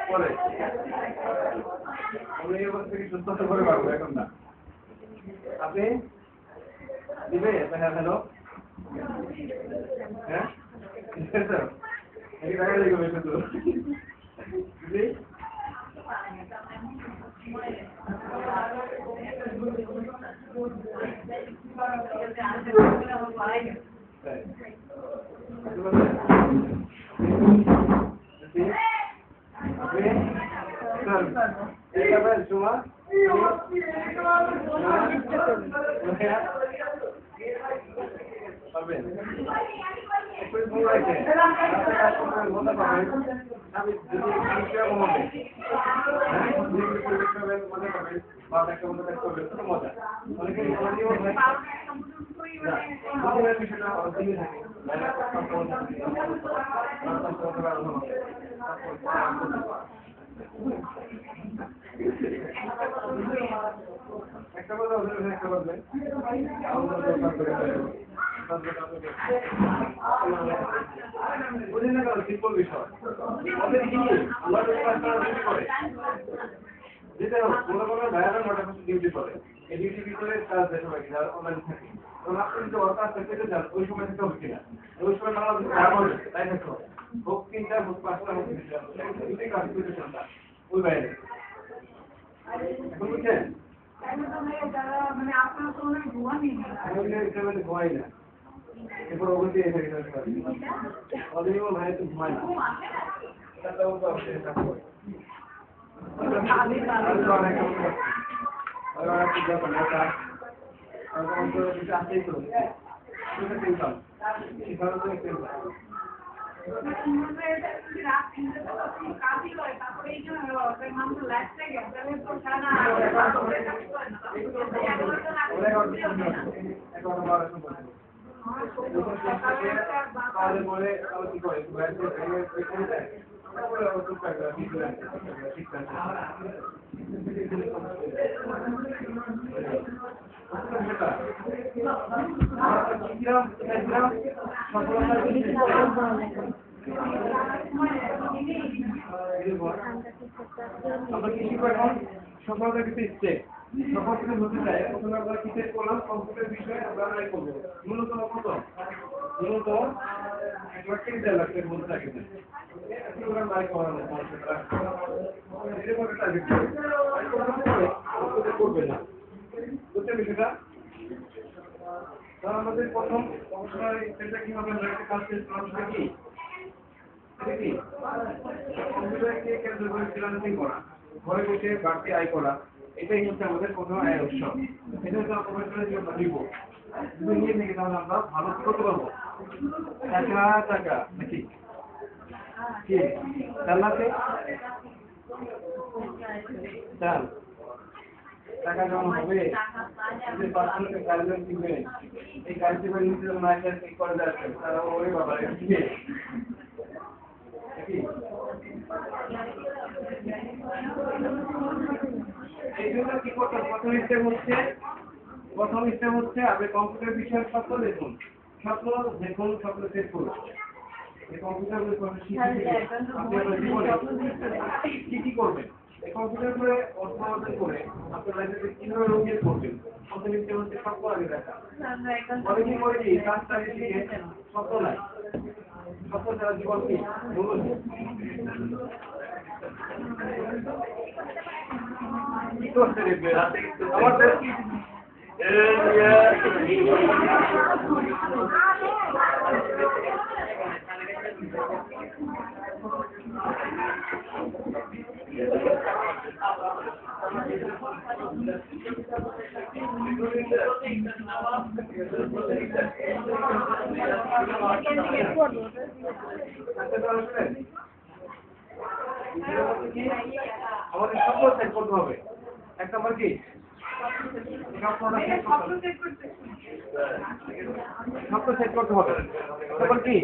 পরে আমি এই অবস্থা থেকে সুস্থ করে পারবো, এখন না। আপনি দিবে? হ্যাঁ, হ্যালো, হ্যাঁ দেখা যাবে শুধু একটা কথা একটা বলবে বুঝলেন না কেন সিম্পল বিষয় ওদের কি করে যেতে হোক কোনো কোনো ভাইয়ারা 9টা পর্যন্ত ডিউটি করে, এই ডিউটির ভিতরে কাজ দেখা হয় কিনা অনলাইন থাকে, তখন আপনি যদি ওয়ার্কার পেতে যান ওই সময় থেকে হবে কিনা, ওই সময় বাংলাদেশে তাই থাকতে হবে হোক 3টা হোক 5টা হোক 2টা কাজ করতে চান ওই বাইরে এখন বুঝছেন মানে আপনার তো অনেক ঘুমাই না এরপর অবধি এসে গেছে অদিন ভাই তো ঘুমায় না কি করে ঠিক আছে আমরা কি শিখবো এখন? সফলতা কিন্তু ইচ্ছে সফল যদি হতে চাই প্রথমে আমরা কি চেক করলাম কম্পিউটার বিষয়ে আমরা অ্যাপ্লাই করবো ন্যূনতম কত ন্যূনতম 1.5 লাখের মধ্যে থাকে প্রোগ্রাম বাই করানো এরকম টার্গেট করবে না বুঝতে বিষয়টা তাহলে আমাদের প্রথম প্রফেশনাল সেটা কি হবে আমরা একটা কাজ শেষ করলাম কি কি কম্পিউটারকে কেন্দ্র করে ফ্রিল্যান্সিং করা ঘরে বসে বাড়তি আয় করা এটাই হচ্ছে আমাদের প্রথম আয়ের উৎস এটা হচ্ছে আমরা প্রফেশনাল জন্য নিব যদি নিয়ে থেকে তাহলে আমরা ভালো করতে পারবো টাকা টাকা নাকি কি চালাতে চাল টাকা জমা হবে যে পার্সোনাল গাড়ি কিনবে এই গাড়িতে করে নিতে না এসে ঠিক করে যাচ্ছে তারা ওরে বাবা কি এই জন্য কি করতে প্রথম স্টেপ হচ্ছে আপনি কম্পিউটার বিষয়ের স্বপ্ন দেখুন স্বপ্ন সেট করুন এই কম্পিউটার আপনি আপনার জীবনে কি করবেন এই কম্পিউটার করে অর্থ অর্জন করে আপনার লাইফে কিভাবে রঙিন করবেন প্রথম স্টেপ হচ্ছে স্বপ্ন আগে দেখা অনেকেই বলে কি কাজটা শিখে স্বপ্ন নাই স্বপ্ন ছাড়া জীবন কি বলুন কি করতে দেখবে আমাদের আমাদের স্বপ্ন সেট করতে হবে এক নম্বর কি স্বপ্ন সেট করতে হবে তারপর কি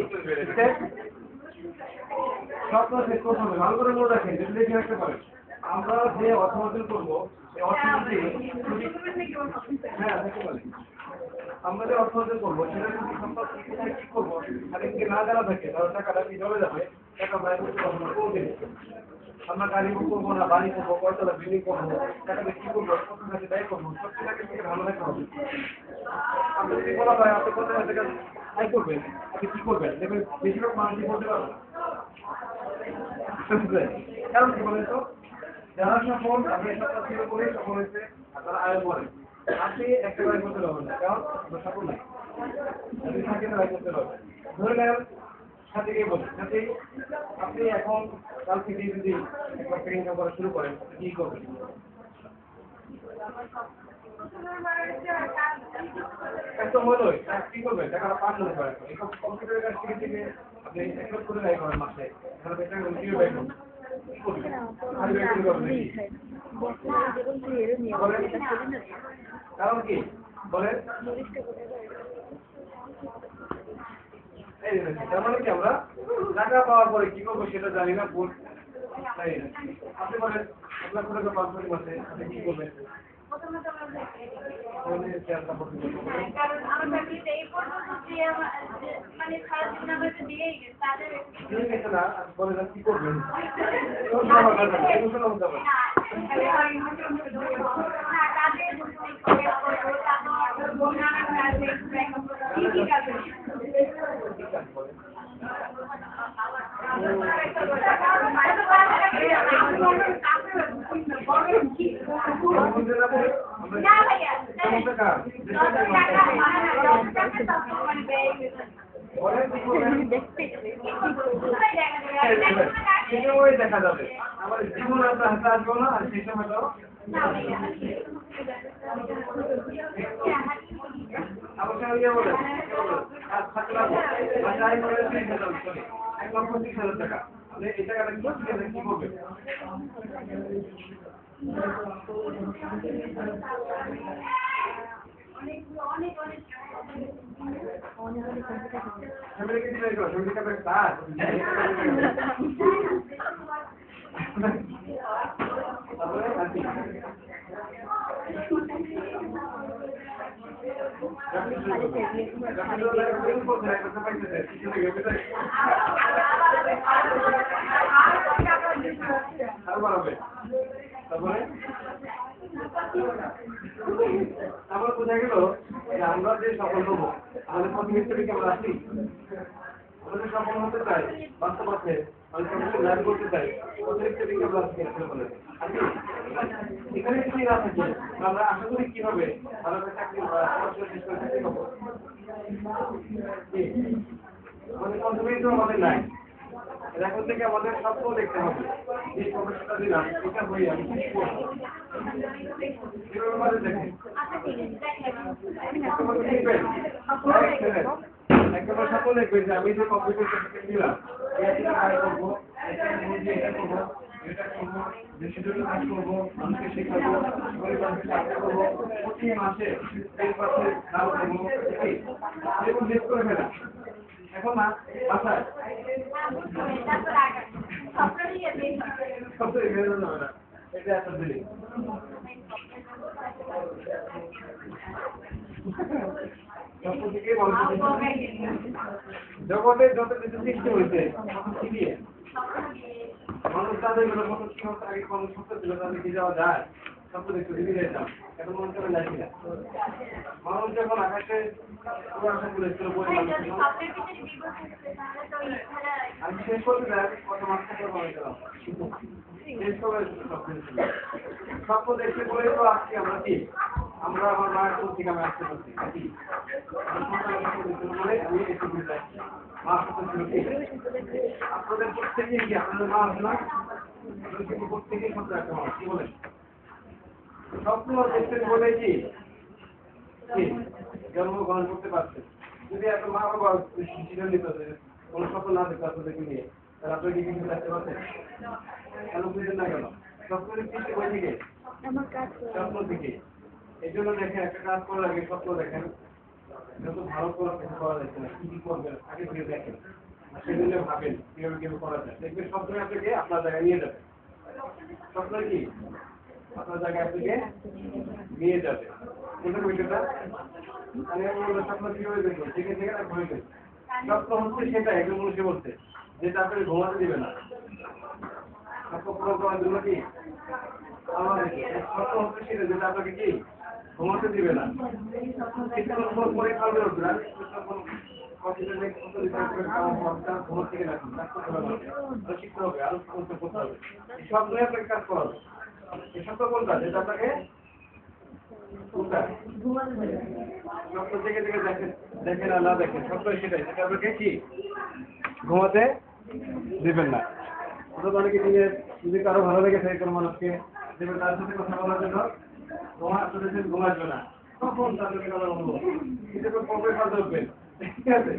স্বপ্ন সেট করতে হবে ভালো করে মনে রাখেন যদি দেখে রাখতে পারেন আমরা যে অর্থ অর্জন করবো এই অর্থনীতি হ্যাঁ দেখতে পারি আমরা যে অর্থ অর্জন করবো সেটা যদি স্বপ্ন কি করবো তাদেরকে না জানা থাকে তাহলে টাকাটা কি চলে যাবে টাকা ব্যয় করতে পারবো না কোনদিন আমরা গাড়ি করবো না বাড়ি করবো কয়তলা বিল্ডিং করবো টাকাটা কি করবো কত টাকা ব্যয় করবো সব টাকা থেকে ভালো রাখতে হবে আপনি যদি বলা হয় আপনি কত টাকা আয় করবেন আপনি কি করবেন দেখবেন বেশিরভাগ মানুষই বলতে পারবেন কারণ কি বলেন তো যারা সফল আপনি সফল ছিল করে সফল হয়েছে আপনারা আয় করেন আপনি একটা আয় করতে পারবেন না কারণ আপনার সফল নাই যদি থাকে আয় করতে পারবেন ধরে নেন সাথে গিয়ে বলেন সাথে আপনি এখন কাল থেকে যদি একটা ইনকাম করা শুরু করেন কি করবেন এত হলো কি করবেন টাকাটা পান হতে পারে এই কম্পিউটারের কাছ থেকে আপনি একটা করে আয় করেন মাসে তাহলে বেটার উঠিয়ে ব্যয় করুন কারণ কি বলেন তার মানে কি আমরা টাকা পাওয়ার পরে কি করবো সেটা জানি না ভুল তাই আপনি বলেন আপনার কোনো পাসপোর্ট আছে আপনি কি করবেন কারণ আমার ফ্যামিলিতে এই পর্যন্ত যে মানে খারাপ নাম্বারটা দিয়েই গেছে তাদের বলেন কি করবেন দেখা যাবে আমাদের জীবন আপনার হাতে আসবো না আর সেই সময়টাও আমার সঙ্গে বলে 1,30,000 টাকা আপনি এই টাকাটা কি করবেন তারপর বোঝা গেল যে আমরা যে সফল হবো আমাদের প্রতিনিধিত্ব আমরা আছি আমাদের সফল হতে চাই বাস্তবাতে আমি সবকিছু লাভ করতে চাই অতিরিক্ত দিকে আমরা আছি বলে এখানে যদি না থাকে আমরা আশা করি কি হবে ভালো একটা চাকরি শেষ করে চাকরি পাবো আমাদের কনফিডেন্স আমাদের নাই এখন থেকে আমাদের স্বপ্ন দেখতে হবে যে প্রফেশনটা দিলাম এটা হয়ে আমি কি করবো এভাবে দেখেন একেবারে স্বপ্ন দেখবে যে আমি যে কম্পিউটার সার্টিফিকেট দিলাম এটা করবো এটা করবো এটা করবো দেশের জন্য কাজ করবো মানুষকে শেখাবো গরিব মানুষকে সাহায্য করবো প্রতি মাসে এই পাশে কাজ করবো এরকম লিস্ট করে ফেলা এখন না বাসায় সবথেকে বেরোনো যাবে না এটা একটা দিলি জগতের যত কিছু সৃষ্টি হয়েছে মানুষ তাদের কত কি আগে কোন সত্য ছিল তাদের কি যাওয়া যায় সত্য দেখতে দিকে যেতাম এখন মনে করে যাচ্ছি না মানুষ যখন আকাশে বলেছিল আমি শেষ করতে চাই কত মাস থেকে মনে গেলাম শেষ করে স্বপ্ন দেখতে বলে তো আজকে আমরা কি আমরা আমার মায়ের কোন থেকে আমি আসতে পারছি আমি একটু বুঝে যাচ্ছি মা সত্য ছিল কি আপনাদের প্রত্যেকেই কি আপনাদের মা আছে না প্রত্যেকেই সত্য একটা মানুষ কি বলেন স্বপ্ন দেখতে বলে কি জন্মগ্রহণ করতে পারছে যদি এত মা বাবা সিদ্ধান্ত নিতে কোনো স্বপ্ন না দেখতে আপনাদেরকে নিয়ে তাহলে আপনাকে কিছু দেখতে পারছেন কেন বুঝলেন না কেন স্বপ্নের সৃষ্টি বই থেকে স্বপ্ন থেকে এই জন্য দেখেন একটা কাজ করার আগে স্বপ্ন দেখেন যত ভালো করে কিছু করা যাচ্ছে না কি করবেন আগে থেকে দেখেন সেজন্য ভাবেন কিভাবে কিভাবে করা যায় দেখবেন স্বপ্ন আপনাকে আপনার জায়গায় নিয়ে যাবে স্বপ্ন কি আপনার জায়গায় আপনাকে নিয়ে যাবে বুঝলেন বিষয়টা আমি স্বপ্ন কিভাবে দেখবো থেকে থেকে না ঘুরে গেছে স্বপ্ন হচ্ছে সেটা একজন মানুষে বলছে যেটা আপনাকে ঘুমাতে দিবে না স্বপ্ন পূরণ করার জন্য কি আমাদের স্বপ্ন হচ্ছে সেটা যেটা আপনাকে কি ঘুমাতে দিবে না পরে খাবে ওটা ঘুমোর থেকে রাখুন শিখতে হবে আরো করতে হবে সব নিয়ে আপনাকে কাজ করা হবে এই স্বপ্ন কোনটা যেটা আপনাকে স্বপ্ন থেকে থেকে দেখেন আর না দেখেন স্বপ্ন সেটাই সেটা আপনাকে কি ঘুমাতে দিবেন না অনেকে নিয়ে যদি কারো ভালো লেগে থাকে কোনো মানুষকে দেবেন তার সাথে কথা বলার জন্য তোমার আপনাদের ঘুম আসবে না তখন তাদেরকে কথা বলবো কিন্তু কবে কথা উঠবেন ঠিক আছে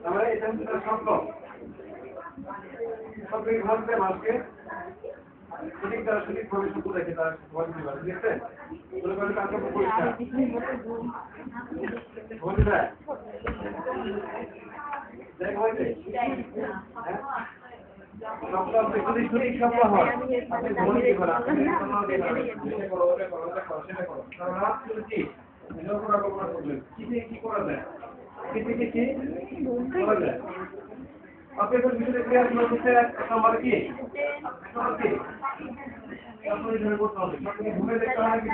তাহলে এটা হচ্ছে স্বপ্ন স্বপ্ন ঘুমাতে মানুষকে সঠিক তারা সঠিকভাবে স্বপ্ন দেখে তারা ঘুমাতে দিতে পারে দেখছেন মনে করেন কাজ করতে পরিষ্কার ঘুমাতে দেয় দেখ হয়েছে হ্যাঁ যদি সঠিক স্বপ্ন হয় আপনি ঘুমাতে পারেন কি করা যায় আপনি তো বিষয়টা ক্লিয়ার করতে নম্বর কি করতে হবে ঘুরে দেখতে হয় কি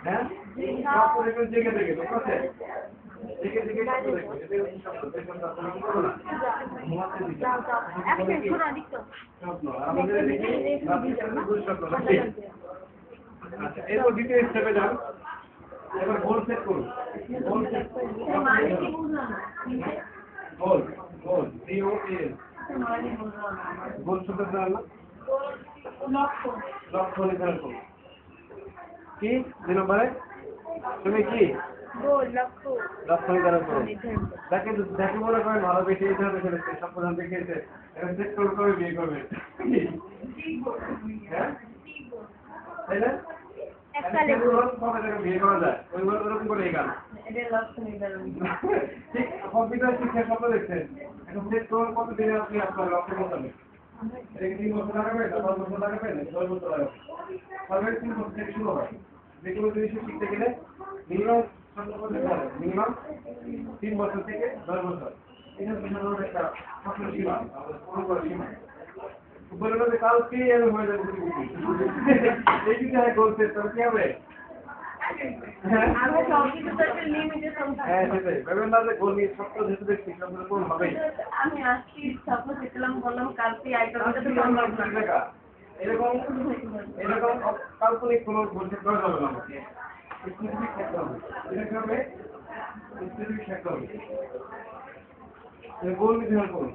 হ্যাঁ জেগে দেখে ঠিক আছে দেখে দেখে এরপর দ্বিতীয় স্টেপে যান এবার গোল সেট করুন গোল গোল গোল শব্দ লক্ষ্য নির্ধারণ করুন কি 2 নম্বরে তুমি কি লক্ষ্য নির্ধারণ করো দেখে দেখে মনে করেন ভালো বেশি এটা দেখে সব প্রধান দেখেছে এখন সেট করে বিয়ে করবে হ্যাঁ তাই না বিয়ে করা যায় ওরকম করে এই গান ঠিক কম্পিউটার শিক্ষার স্বপ্ন দেখছেন এখন সেট করুন কত দিনে আপনি আপনার লক্ষ্যের মোতাবেক এটা কি 3 বছর লাগাবে না 5 বছর লাগাবে না 6 বছর লাগাবে সর্বোচ্চ 3 বছর থেকে শুরু হয় যে কোনো জিনিস শিখতে গেলে মিনিমাম 7 বছর লাগে মিনিমাম 3 বছর থেকে 10 বছর এটা সাধারণত একটা ছোট সীমা আমাদের পুরো করা সীমা বলে না যে কালকে আমি হয়ে যাবে এই যদি হয় গোল সেট তাহলে কি হবে আমি সবকিছু তো একটা লিমিটেশন থাকে। হ্যাঁ সেটাই ভেবেন না যে গোল নিয়ে স্বপ্ন যেহেতু দেখছি স্বপ্ন কোন হবেই আমি আজকে স্বপ্ন দেখলাম বললাম কালকে আইটেমটা তো সম্ভব না। এরকম এরকম কাল্পনিক কোনো গোল সেট করা যাবে না আমাকে স্পেসিফিক থাকতে হবে এটা হবে স্পেসিফিক থাকতে হবে গোল নির্ধারণ করুন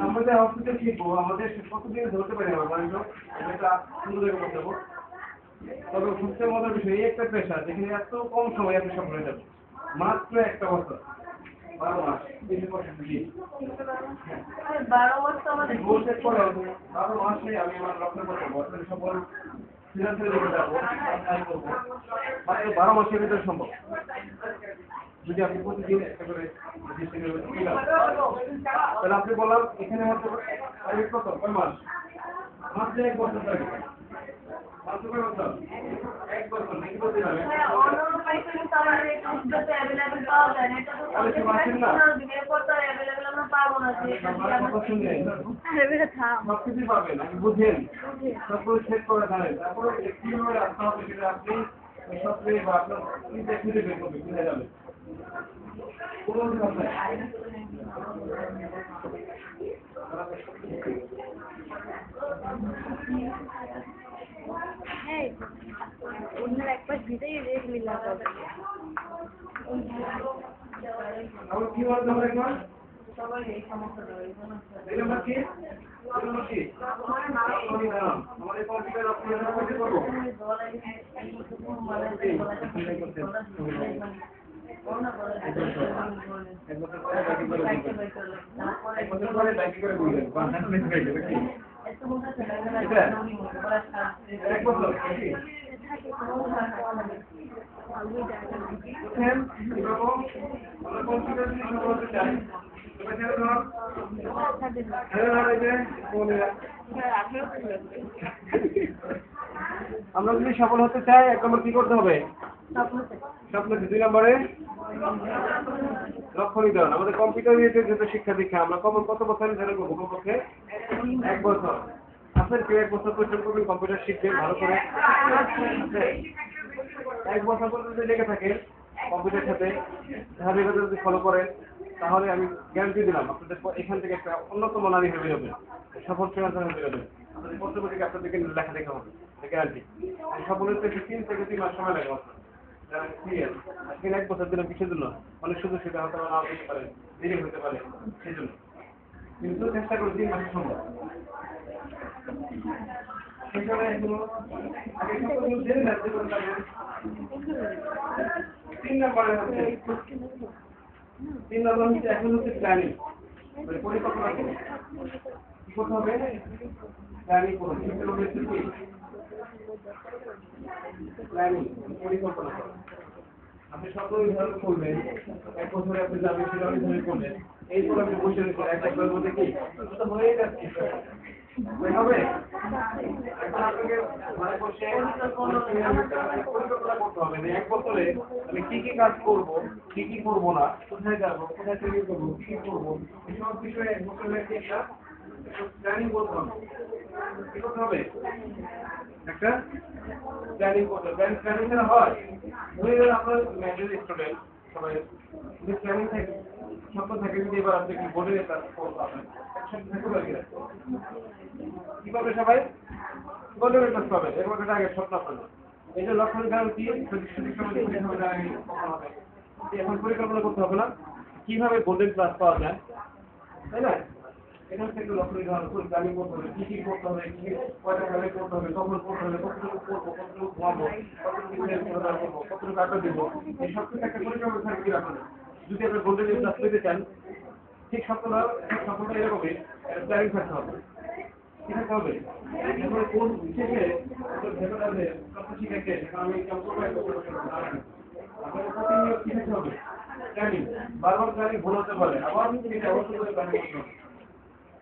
আমাদের হসপিটাল শিখবো আমাদের কতদিন ধরতে পারি আমরা মানুষ এটা সুন্দর করে দেবো তবে সবচেয়ে মজার বিষয় এই একটা পেশা যেখানে এত কম সময় এত সফল হয়ে যাবে মাত্র একটা বছর 12 মাস বেশি বছর দিয়ে 12 বছর আমাদের গোল সেট করে 12 মাসে আমি আমার লক্ষ্য করতে বছরের সফল সিদ্ধান্তের দিকে যাবো ট্রাই করবো মাত্র 12 মাসের ভিতরে সম্ভব যদি আপনি প্রতিদিন একটা করে তাহলে আপনি বললাম এখানে মাত্র কত কয় মাস মাত্র 1 বছর লাগে মাত্র কয় বছর 1 বছর নাকি বলতে যাবে অন্য পয়সা তো আমাদের এই সুবিধাতে अवेलेबल পাওয়া যায় না এটা তো এরপর তো अवेलेबल আমরা পাবো না যে সবকিছু পাবেন আপনি বুঝেন সবকিছু সেট করে জানেন তারপরে কিভাবে রাখতে হবে সেটা আপনি সবচেয়ে বা আপনার চিন্তা খুঁজে বের করবে বুঝে যাবে কোনো কথা এই ওনার একবার দিতেই রেট মিলা হবে আমরা কি বলতে হবে এখন সবার এই সমস্যা রয়েছে এই নাম্বার কি আমাদের কম্পিউটার অপারেটর করতে পারবো আমরা যদি সফল হতে চাই এক নম্বর কি করতে হবে স্বপ্ন 2 নম্বরে লক্ষ্য নির্ধারণ আমাদের কম্পিউটার রিলেটেড যত শিক্ষা দীক্ষা আমরা কত বছর ধরে করবো কমপক্ষে 1 বছর আপনার কেউ 1 বছর পর্যন্ত করবেন কম্পিউটার শিখবেন ভালো করে 1 বছর পর্যন্ত লেগে থাকে কম্পিউটার সাথে ধারাবাহিকতা যদি ফলো করেন তাহলে আমি গ্যারান্টি দিলাম আপনাদের এখান থেকে একটা অন্যতম নারী হয়ে যাবে সফল ফ্রিল্যান্সার হয়ে যাবে আপনাদের পত্র থেকে আপনাদেরকে লেখা দেখা হবে গ্যারান্টি সফলের থেকে 3 থেকে 3 মাস সময় লাগে যারা ক্লিয়ার আজকে 1 বছর দিলাম কিসের জন্য অনেক সুযোগ সুবিধা হতে নাও দিতে পারে দেরি হতে পারে সেই জন্য কিন্তু চেষ্টা করে 3 মাসে সম্ভব সেখানে এগুলো আগে সকল জেনে রাখতে পারবেন 3 নম্বরে হচ্ছে 3 নম্বর হচ্ছে এখন হচ্ছে প্ল্যানিং মানে পরিকল্পনা করুন কি করতে হবে প্ল্যানিং করুন প্ল্যানিং পরিকল্পনা করুন আপনি সকল নির্ধারণ করবেন 1 বছরে আপনি যাবেন সেটা নির্ধারণ করলেন এরপর আপনি বসে রয়েছেন 1 বছরের মধ্যে কি তো হয়ে যাচ্ছে হবে এখন আপনাকে ঘরে বসে পরিকল্পনা করতে হবে যে 1 বছরে আমি কি কি কাজ করব কি কি করব না কোথায় যাব কোথায় ট্রেনিং করব কি করব এই সব বিষয়ে 1 বছরের একটা প্ল্যানিং করতে হবে কি করতে হবে একটা প্ল্যানিং করতে হবে প্ল্যানিং ছাড়া হয় ধরে গেলে আপনার ম্যানেজ স্টুডেন্ট সবাই যদি প্ল্যানিং থাকে স্বপ্ন থাকে যদি এবার আপনি কি বোর্ডে কাজ করবেন একসাথে থাকতে পারি কি করবে সবাই বোর্ডে কাজ পাবে এর মধ্যে আগে স্বপ্ন আপনার এই যে লক্ষ্য নির্ধারণ কি এখন পরিকল্পনা করতে হবে না কিভাবে গোল্ডেন ক্লাস পাওয়া যায় তাই না এখান থেকে লক্ষ্য নির্ধারণ করে প্ল্যানিং করতে হবে কি কি করতে হবে কি কয়টা প্ল্যানিং করতে হবে কখন করতে হবে কতটুকু করবো কতটুকু ঘুমাবো কতটুকু কতটুকু আড্ডা দেবো এই সব কিছু একটা পরিকল্পনা থাকবে আপনাদের যদি আপনি গোল্ডেন ক্লাস পেতে চান ঠিক সফলতা এরকমই প্ল্যানিং থাকতে হবে কি থাকতে হবে এখন কোন শেষে ভেতরে আছে কত শিখেছে সেখানে আমি কেমন করবো আপনাদের প্রতিনিয়ত কি থাকতে হবে প্ল্যানিং বারবার প্ল্যানিং ভুল হতে পারে আবার এটা অবশ্যই করে প্ল্যানিং করতে হবে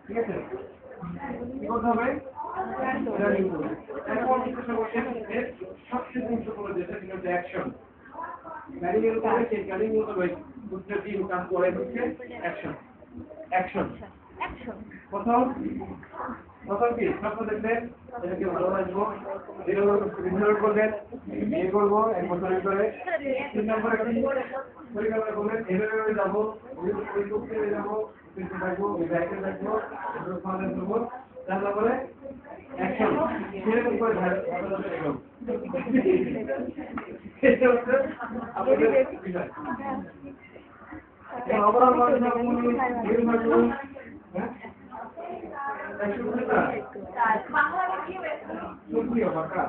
ঠিক আছে কি করতে হবে? প্ল্যানিং করতে হবে। এখন চেষ্টা করছেন এর সবচেয়ে গুরুত্বপূর্ণ যেটা সেটা হচ্ছে অ্যাকশন। প্ল্যানিং এর উপরে সেই প্ল্যানিং মোতাবেক দুটো টিম কাজ করে হচ্ছে অ্যাকশন। অ্যাকশন প্রথম কি স্বপ্ন দেখবেন এটাকে ভালোবাসবো নির্ধারণ করবেন বিয়ে করবো 1 বছরের ভিতরে 3 নম্বরে কি পরিকল্পনা করবেন এভাবে যাবো ওই করতে যাবো কিন্তু থাকবো ওই জায়গায় থাকবো এগুলো সমাধান করবো 4 নম্বরে অ্যাকশন সেরকম করে ভালোবাসা এগোবো এটা হচ্ছে আপনাদের বিষয় এখন অপরাধ মানুষ হ্যাঁ সুপ্রিয় বাঁকা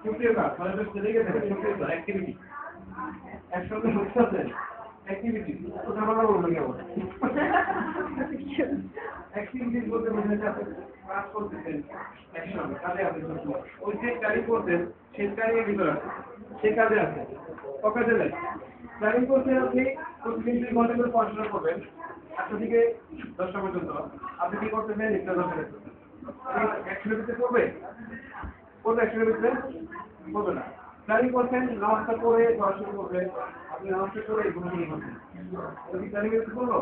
সুপ্রিয় কাজ মানে তো লেগে থাকে সুপ্রিয় অ্যাক্টিভিটি একসঙ্গে হচ্ছে অ্যাক্টিভিটি তো আমরা বলবো কেমন অ্যাক্টিভিটিস বলতে বোঝাচ্ছে আপনি কাজ করতেছেন একসঙ্গে কাজে আপনি ওই যে কাজই করতেন সেই কাজের ভিতরে আছে সেই কাজে আছে কাজে নেই প্ল্যানিং করতে আপনি প্রতিদিন 2 ঘন্টা করে পড়াশোনা করবেন 8টা থেকে 10টা পর্যন্ত আপনি কি করতেছেন একটা দশটা অ্যাক্টিভিটি করবে করবে না প্ল্যানিং করছেন নামাজটা করে পড়াশোনা করবে আপনি নামাজটা করে এগুলো নিয়ে করছেন যদি প্ল্যানিং করলো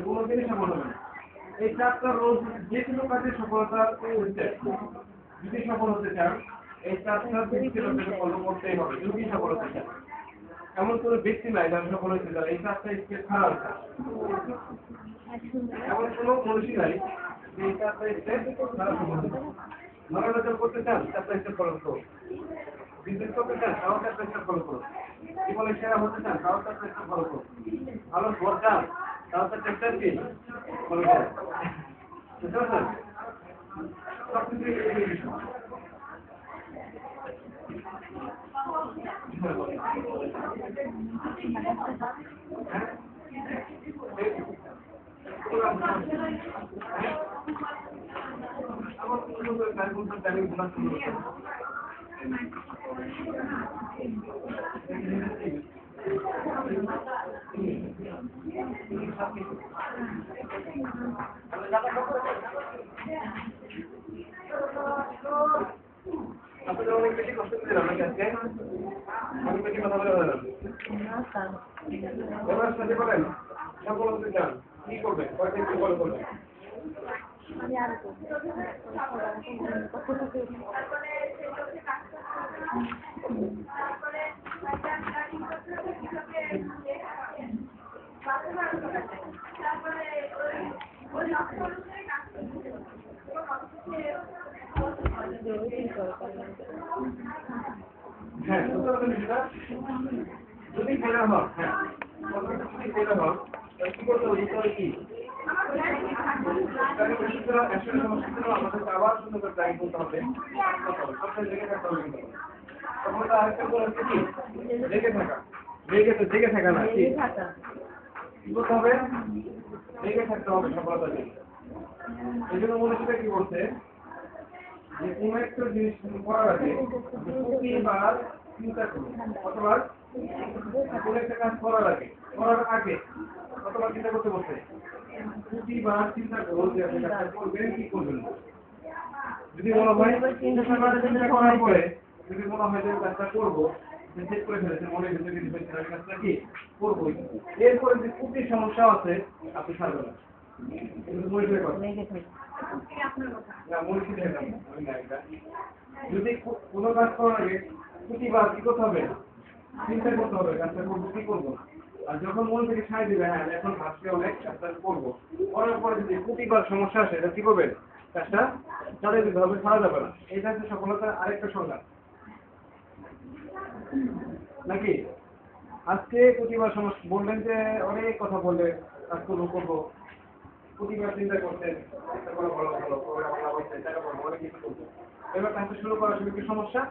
কোনো জিনিস সফল হবে না এই 4টা রোজ যে কোনো কাজে সফলতা যদি সফল হতে চান এই 4টা দিককে ফলো করতেই হবে যদি সফল হতে চান এমন কোনো ব্যক্তি নাই যারা সফল হতে চায় এই 4টা স্টেপ খারাপ এমন কোনো মানুষই নাই যে এই 4টা স্টেপ খারাপ মনোরঞ্জন করতে চান 4টা স্টেপ ফলো করুন বিজনেস করতে চান তাও 4টা স্টেপ ফলো করুন জীবনে সেরা হতে চান তাও 4টা স্টেপ ফলো করুন ভালো ঘর চান তাও 4টা স্টেপ কি ফলো করুন বুঝতে পারছেন সবকিছু এই বিষয় আপনাদের অনেক বেশি কষ্ট দিলাম নাকি আজকে অনেক বেশি কথা বলে বললাম এবার সাথে বলেন সফল হতে চান কি করবেন কয়টা একটু ফলো করবেন হ্যাঁ যদি ফেরা হন হ্যাঁ যদি ফেরা হন কি করতে হবে কি আমাদের আবার সুন্দর করে ট্রাই করতে হবে সফলতা আরেকটা করে হচ্ছে কি লেগে থাকা না কি করতে হবে লেগে থাকতে হবে সফলতা জন্য এই জন্য মনীষীরা কি বলছে যে কোনো একটা জিনিস করার আগে প্রতিবার চিন্তা করুন অথবা কোনো একটা কাজ করার আগে কতবার চিন্তা করতে বলছে প্রতিবার চিন্তা করুন যে আপনি কাজটা করবেন কি করবেন যদি মনে হয় চিন্তা করার পরে যদি মনে হয় যে কাজটা করবো চেক করে ফেলেছে মনের ভিতরে কাজটা কি করবো এরপরে যে খুবই সমস্যা আছে আপনি ছাড়বেন না যদি কোনো কাজ করার আগে প্রতিবার কি করতে হবে চিন্তা করতে হবে কাজটা করবো কি করবো আর যখন মন থেকে ছাই দিবে হ্যাঁ এখন ভাবছি অনেক কাজটা করবো করার পরে যদি প্রতিবার সমস্যা আসে এটা কি করবেন কাজটা চালিয়ে দিতে হবে ছাড়া যাবে না এইটা হচ্ছে সফলতার আরেকটা সংজ্ঞা নাকি আজকে প্রতিবার সমস্যা বললেন যে অনেক কথা বললে কাজ করবো প্রতিবার চিন্তা করতেন একটা কোনো ভালো টাকা পাবো অনেক কিছু করবো এবার কাজটা শুরু করার সময় কি সমস্যা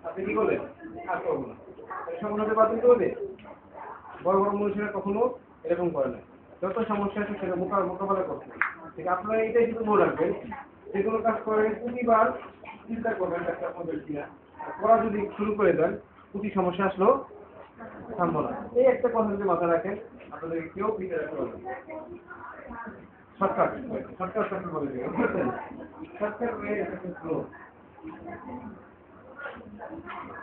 আপনি কি করলেন কাজ করবো না সফলতা বাতিল করবে বড় বড় মানুষেরা কখনো এরকম করে না যত সমস্যা আছে সেটা মোকাবেলা করতে ঠিক আপনারা এটাই শুধু মনে রাখবেন যে কোনো কাজ করেন প্রতিবার চিন্তা করবেন একটা করবেন কিনা করা যদি শুরু করে দেন প্রতি সমস্যা আসলেও থামবো না এই একটা কথা যদি মাথায় রাখেন আপনাদের কেউ পিছিয়ে রাখতে পারবেন শর্টকাট বলে দিই, বুঝছেন? Shortcut way slow.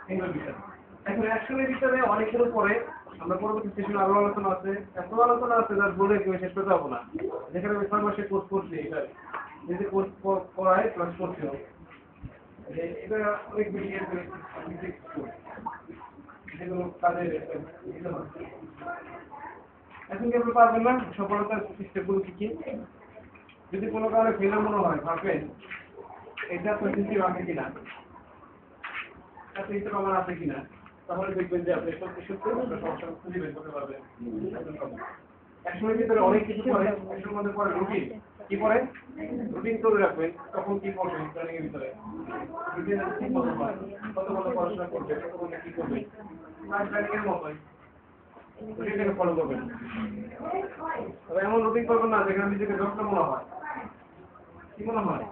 এইগুলো বিষয়। এখন অ্যাকশনের ভিতরে অনেকের পরে আমরা পরবর্তী সেশনে আরো আলোচনা আছে, এত আলোচনা আছে যার বলে কেউ শেষ করতে পারবো না। যেখানে আমি 6 মাসে কোর্স করছি, এটা নিজে কোর্স করায় প্লাস করছিও, এটা অনেক বেশি যেগুলো কাজের এখন কি আপনি পারবেন না সফলতার স্টেপগুলো কি কি? যদি কোনো কারণে ফেলার মনে হয় ভাববেন এটা তো সিস্টেম আছে কিনা, সিস্টেম আমার আছে কিনা, তাহলে দেখবেন যে আপনি সত্যি সত্যি সমস্যা খুঁজে বের করতে পারবেন। একসময়ের ভিতরে অনেক কিছু করে, একসময়ের মধ্যে পরে রুটিন কি করে, রুটিন করে রাখবেন তখন কি করবেন প্ল্যানিং এর ভিতরে, রুটিন ঠিক মতো হয়, কত কত পড়াশোনা করবে, কত কত কি করবে, প্ল্যানিং এর মতোই রুটিনটাকে ফলো করবেন। তবে এমন রুটিন করবেন না যেখানে নিজেকে যত্ন মনে হয়, কি মনে হয়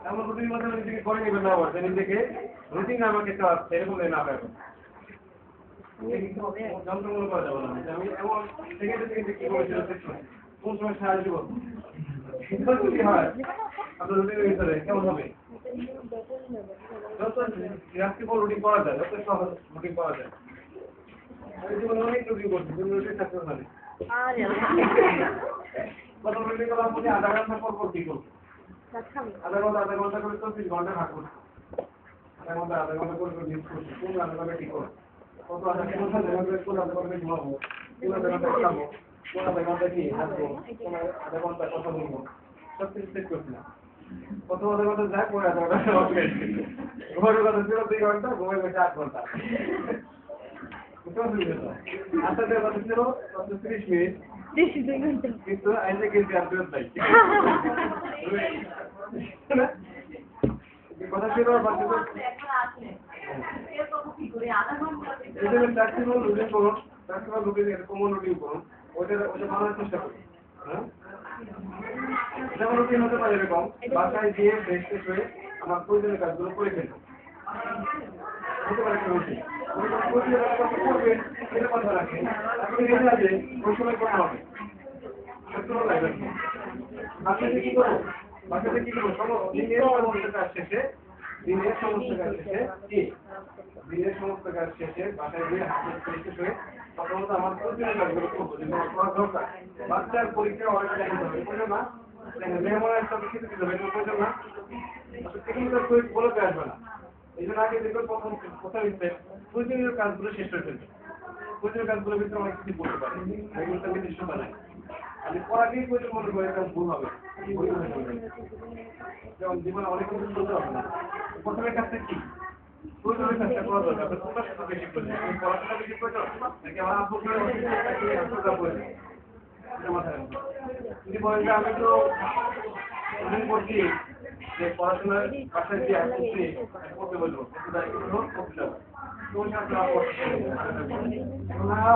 এমন রুটিনের মধ্যে নিজেকে করে নেবেন না, আবার নিজেকে রুটিন আমাকে চালাচ্ছে এরকম না পাবেন। যন্ত্র মনে করা যাবে না যে আমি এমন সেকেন্ডে সেকেন্ডে কি করেছিল কোন সময় সাহায্য দিব, সিদ্ধান্ত যদি হয় আপনার রুটিনের ভিতরে কেমন হবে? যত রাত্রিপর রুটিন করা যায়, যত সহজ রুটিন করা যায়। আমি জীবনে অনেক রুটিন করছি, তুমি রুটিন থাকতে পারে প্রথম রুটিন করার মধ্যে আধা ঘন্টা পর কি করবো, আধা ঘন্টা করে 24 ঘন্টা ভাগ করছি, আধা ঘন্টা করে ইউজ করছি, কোন আধা ঘন্টা ঠিক করবো, কত আধা ঘন্টা কোন আধা ঘন্টা ঘুমাবো, কোন আধা ঘন্টা খাবো, কোন আধা ঘন্টা কি হাঁটবো, কোন আধা ঘন্টা কথা বলবো, সব কিছু চেক করছি না। প্রথম আধা ঘন্টা যায়, পরে আধা ঘন্টা ঘরের কথা ছিল 2 ঘন্টা, ঘুমের গেছে 8 ঘন্টা। আচ্ছা কথা ছিল 30 মিনিট, কিন্তু আইনে কিন্তু আর ফেরত নাই। কথা ছিল ম্যাক্সিমাম রুটিন করুন, ম্যাক্সিমাম রুটিন কমন রুটিন করুন, ওইটা মানার চেষ্টা করুন। হ্যাঁ, যেমন রুটিন হতে পারে এরকম, বাসায় গিয়ে ফ্রেশ ফ্রেশ হয়ে আমার প্রয়োজনীয় কাজগুলো করে ফেলবো, হতে পারে একটা রুটিন। প্রয়োজনীয় কাজগুলো করবেন এটা কথা রাখেন, আপনি রেখে আছে ওই সময় করতে হবে। বাসাতে কি করবো, বাসাতে কি করবো, দিনের সমস্ত কাজ শেষে, দিনের সমস্ত কাজ শেষে বাসায় গিয়ে হাতে ফ্রেশ হয়ে প্রথমত আমার প্রয়োজনীয় কাজগুলো করবো, যেগুলো করা দরকার। বাচ্চার পরীক্ষা অনেক টাইম হবে, প্রয়োজন না, মেহমানের সাথে কিছু দিতে হবে, প্রয়োজন না, বলতে আসবে না। এই জন্য আগে দেখবেন প্রথম প্রয়োজনীয় কাজগুলো শেষ করে ফেলবে। প্রয়োজনীয় কাজগুলোর ভিতরে অনেক কিছু বলতে পারে, এগুলো তাকে দৃশ্য বানায়। আমি পড়াকেই প্রয়োজন মনে করি তেমন ভুল হবে, যেমন জীবনে অনেক কিছু বলতে হবে না। প্রথমের কাজটা কি, প্রয়োজনের কাজটা করা দরকার, আপনার পড়াশোনা বেশি প্রয়োজন, পড়াশোনা বেশি প্রয়োজন নাকি আমার আব্বু করে যদি বলেন যে আমি তো করছি যে পড়াশোনার বাসায় দিয়ে করতে বলবো, করতে হবে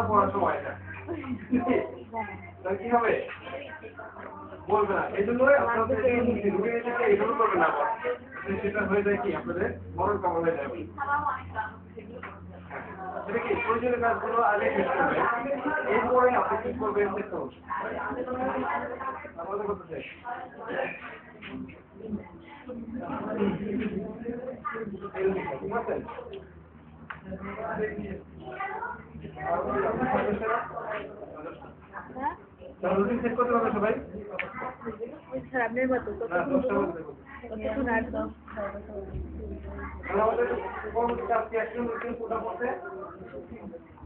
পড়ার সময় কি হবে বলবে না। এই জন্যই আপনাদের এগুলো করবে না, সেটা হয়ে যায় কি আপনাদের মরণ কামড় হয়ে যাবে। সেটা কি প্রয়োজনীয় কাজগুলো আগে শেষ করবে, এরপরে আপনি কি করবেন চেষ্টা করুন। আমাদের করতে চাই রুটিন সেট করতে পারবে সবাই?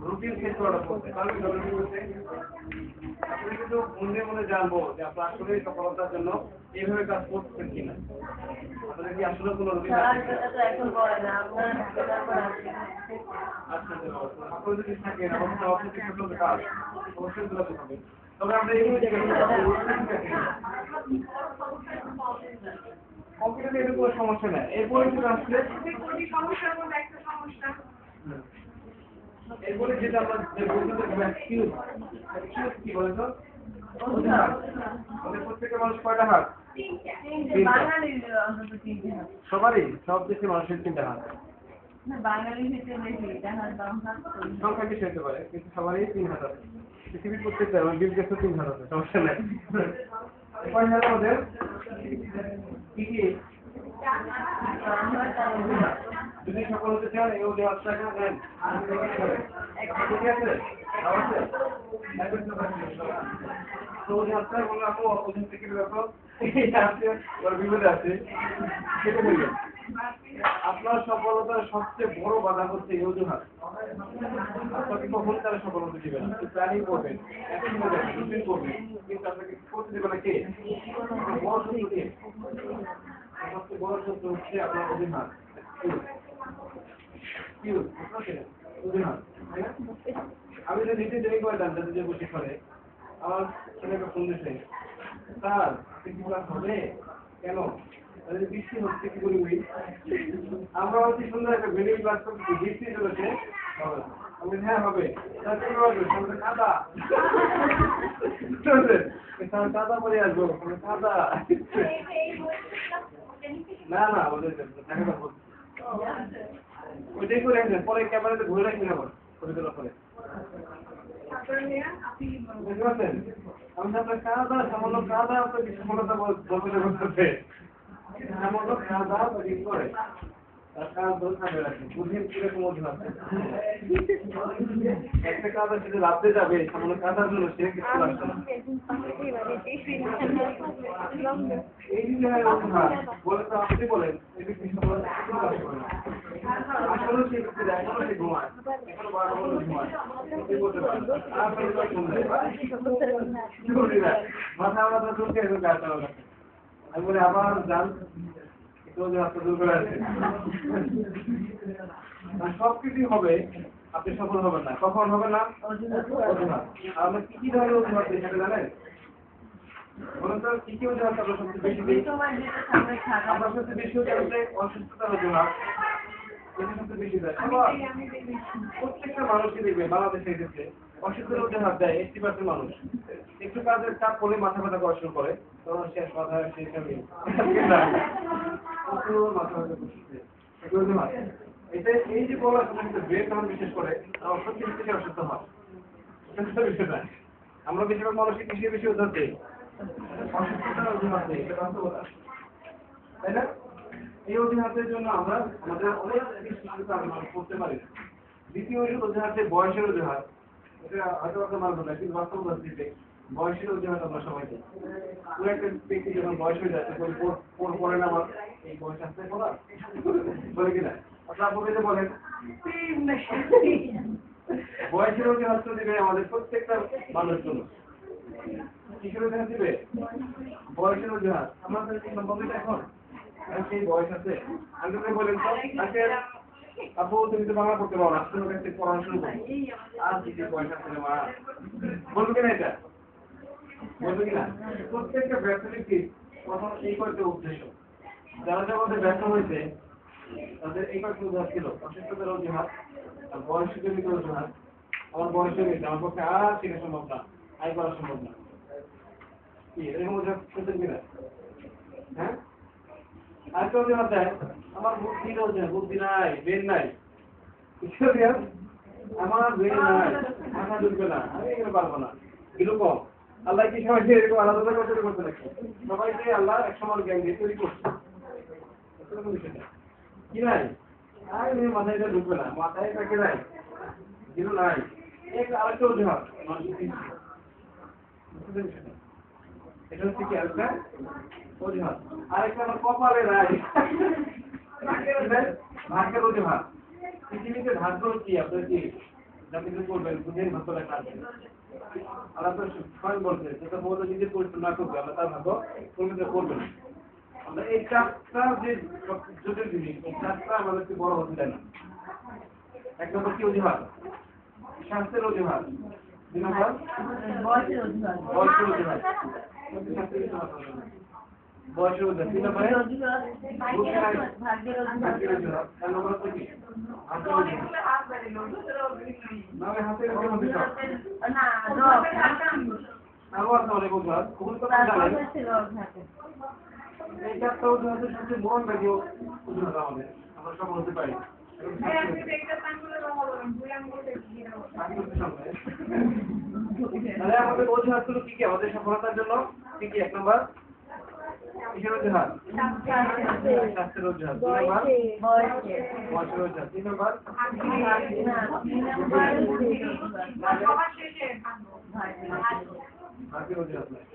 রুটিন সেট করাটা পড়তে আপনি কিন্তু মনে মনে জানবো যে আপনার আসলে সফলতার জন্য এইভাবে কাজ করছেন কিনা, আপনাদের কি আসলে কোনো রুটিন আছে? আপনার যদি থাকেন অবশ্যই কাজ অবশ্যই তুলাতে হবে। তবে আমরা কম্পিউটারে এর কোনো সমস্যা নেই, এরপরে যেটা আসলে এরপরে যেটা আমরা কি বলে তো প্রত্যেকের মানুষ কয়টা হাত? সবারই, সব দেশের মানুষের 3টা হাত। না বাঙালি ভিতরে বেশি দেখার দাম সংখ্যা বেশি হতে পারে কিন্তু সবারই 3 হাত আছে। পৃথিবীর প্রত্যেকটা আমার বিল গেছে 3 হাত আছে, সমস্যা নাই। কয় হাত আমাদের কি কি যদি সফল হতে চান এই অজুহাতটা নেন। ঠিক আছে? আছে? তো অজুহাতটা বলে আপু অজুহাত থেকে ব্যাপার এটা আছে ওর বিপদে আছে সেটা বলবেন। আপনার সফলতার সবচেয়ে বড় বাধা হচ্ছে এই অজুহাত। আপনাকে কখন তারা সফল হতে দিবে না। প্ল্যানিং করবেন, রুটিন করবেন, কিন্তু আপনাকে করতে দেবে না কে? বড় শত্রু কে? সবচেয়ে বড় শত্রু হচ্ছে আপনার অজুহাত। অজুহাত, তাই না? আমি যদি নিজে দেরি করে দেন যাতে যে বসে করে আমার ছেলেকে ফোন দিচ্ছে, স্যার আপনি কি ক্লাস হবে কেন? বৃষ্টি হচ্ছে কি করি আমরা অতি সুন্দর একটা ভিডিও ক্লাস করছি, বৃষ্টি চলেছে আমি হ্যাঁ হবে কাদা কাদা পরে আসবো কাদা না না ওদের ওইটাই করে আসবেন পরে ক্যামেরাতে ঘুরে রাখবেন আবার ছবি তোলার পরে বুঝতে পারছেন? আমি আপনার কাদা সামান্য কাদা আপনার সফলতা বলতে করতে সামান্য কাদা তৈরি করে একটা কাদা সেটা লাভতে যাবে সামান্য কাদার জন্য সে কিছু লাগছে না। এই যে বলে তো আপনি বলেন এই ব্যক্তি আসলে সে ব্যক্তি এখনো সে ঘুমায় এখনো 12টা পর্যন্ত ঘুমায় বলতে পারেন মাথা মাথা চলছে এখন গায়ে চালা লাগছে। আমি বলি আবার যান সবকিছু হবে আপনি সফল হবেন না। কখন হবে না? অজুহাত। আমরা কি কি ধরনের অজুহাত দিই সেটা জানেন? বলুন তো কি কি অজুহাত আমরা সবচেয়ে বেশি দিই? আমরা সবচেয়ে বেশি হচ্ছে অসুস্থতার অজুহাত। সবচেয়ে বেশি দেয় প্রত্যেকটা মানুষই দেখবে বাংলাদেশে এসেছে অসুস্থতার অজুহাত দেয় 80% মানুষ। একটু কাজের চাপ পড়লে মাথা ব্যথা করা শুরু করে তখন শেষ মাথা শেষ আমি এটা এই যে বলার সময় ব্রেন তখন বিশেষ করে সত্যি থেকে অসুস্থ হয়। আমরা বেশিরভাগ মানুষের কৃষি বেশি উদ্ধার দিই অসুস্থতার অজুহাত নেই, এটা বাস্তবতা তাই না? এই অজুহাতের জন্য আমরা আমাদের অনেক কিছু মানুষ করতে পারি না। দ্বিতীয় অজুহাতে বয়সের অজুহাত, এটা হয়তো কথা মানব না কিন্তু বাস্তবতা দিতে বয়সের অজুহাত আমরা সবাই দিই। পুরো একটা ব্যক্তি যখন বয়স হয়ে যাচ্ছে পরে না আমার এই বয়স আসতে বলা বলে কিনা আপনার বলে বলেন বয়সের অজুহাত তো দিবে আমাদের প্রত্যেকটা মানুষ জন্য। কিসের অজুহাত দিবে? বয়সের অজুহাত। আমাদের এখন সেই বয়স আছে আমি বলেন তো আজকে আপু তুমি তো বাংলা পড়তে পারো না তোমার কাছে পড়ানো শুরু করো আর দিদি বয়স আছে মা বলবো কিনা এটা বলবো কিনা? প্রত্যেকটা ব্যর্থ ব্যক্তি প্রথম এই কয়েকটা উদ্দেশ্য যারা যারা ব্যর্থ হয়েছে তাদের এই কয়েকটা অজুহাত ছিল অসুস্থতার অজুহাত আর বয়সের জনিত অজুহাত। আমার বয়স জনিত আমার পক্ষে আর শেখা সম্ভব না আয় করা সম্ভব না কি এরকম অজুহাত শুনছেন কিনা? হ্যাঁ আরেকটা অজুহাত দেয় আমার বুদ্ধি নাই ব্রেন নাই আমার ব্রেন নাই মাথা ঢুকবে না আমি এগুলো পারবো না এরকম আল্লাহ কি সবাইকে এরকম আলাদা করে করতে নাকি? সবাইকে আল্লাহ এক সমান জ্ঞান দিয়ে তৈরি করছে কি নাই মাথায় এটা ঢুকবে না মাথায় তাকে নাই এগুলো নাই আরেকটা অজুহাত এটা হচ্ছে কি আরেকটা অজুহাত। আরেকটা আমার কপালে নাই ভাগ্যের অজুহাত। পৃথিবীতে ভাগ্য কি আপনার কি যা কিছু করবেন বুঝেন ভাগ্য লেখা আছে। আল্লাহ তো স্বয়ং বলছে যেটা বলতে নিজের পরিশ্রম না করবে আল্লাহ তার ভাগ্য পরিবর্তন করবে না। আমরা এই চারটা যে জটিল জিনিস এই চারটা আমাদেরকে বড় হতে দেয় না। এক নম্বর কি অজুহাত? স্বাস্থ্যের অজুহাত। দুই নম্বর বয়সের অজুহাত। বয়সের অজুহাত। তিন নম্বরে ভাগ্যের অজুহাত। চার নম্বর হচ্ছে কি হাতের এই চারটা অজুহাতের সবচেয়ে মন লাগে অজুহাত আমাদের আমরা সফল হতে পারি। তাহলে আমাদের অজুহাতগুলো কি কি আমাদের সফলতার জন্য? কি কি? 1 নম্বর কিসের অজুহাত? স্বাস্থ্যের অজুহাত। 2 নম্বর বয়সের অজুহাত। 3 নম্বর ভাগ্যের অজুহাত নয়।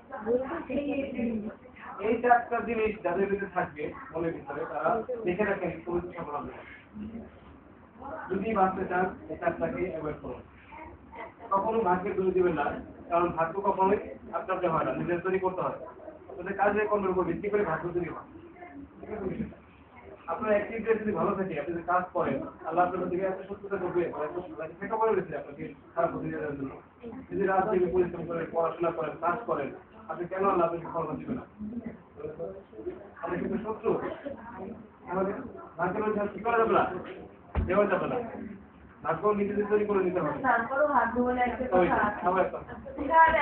এই 4টা জিনিস যাদের ভিতরে থাকবে মনের ভিতরে, তারা দেখে রাখেন কোন সফল হবে। যদি বাঁচতে চান এই 4টাকে অ্যাভয়েড করুন। কখনো ভাগ্যের দোষ দিবেন না, কারণ ভাগ্য কখনোই আপনার দেওয়া হয় না, নিজের তৈরি করতে হয়। আপনাদের কাজের কর্মের উপর ভিত্তি করে ভাগ্য তৈরি হয়। ঠিক আছে বিষয়টা? আপনার অ্যাক্টিভিটি যদি ভালো থাকে, আপনি যদি কাজ করেন, আল্লাহ আপনার দিকে এত সত্যতা করবে, শেখা পড়ে গেছে আপনাকে খারাপ হতে দেওয়ার জন্য। যদি রাত জেগে পরিশ্রম করেন, পড়াশোনা করেন, কাজ করেন, আপনি কেন আল্লাহ আপনাকে ফল দিবে না? আপনি কিন্তু শত্রু। আমাদের ভাগ্যের অজুহাত কি করা যাবে না? দেওয়া যাবে না। ভাগ্য নিজেদের তৈরি করে নিতে হবে। তারপরও ভাগ্য বলে একটা কথা আছে।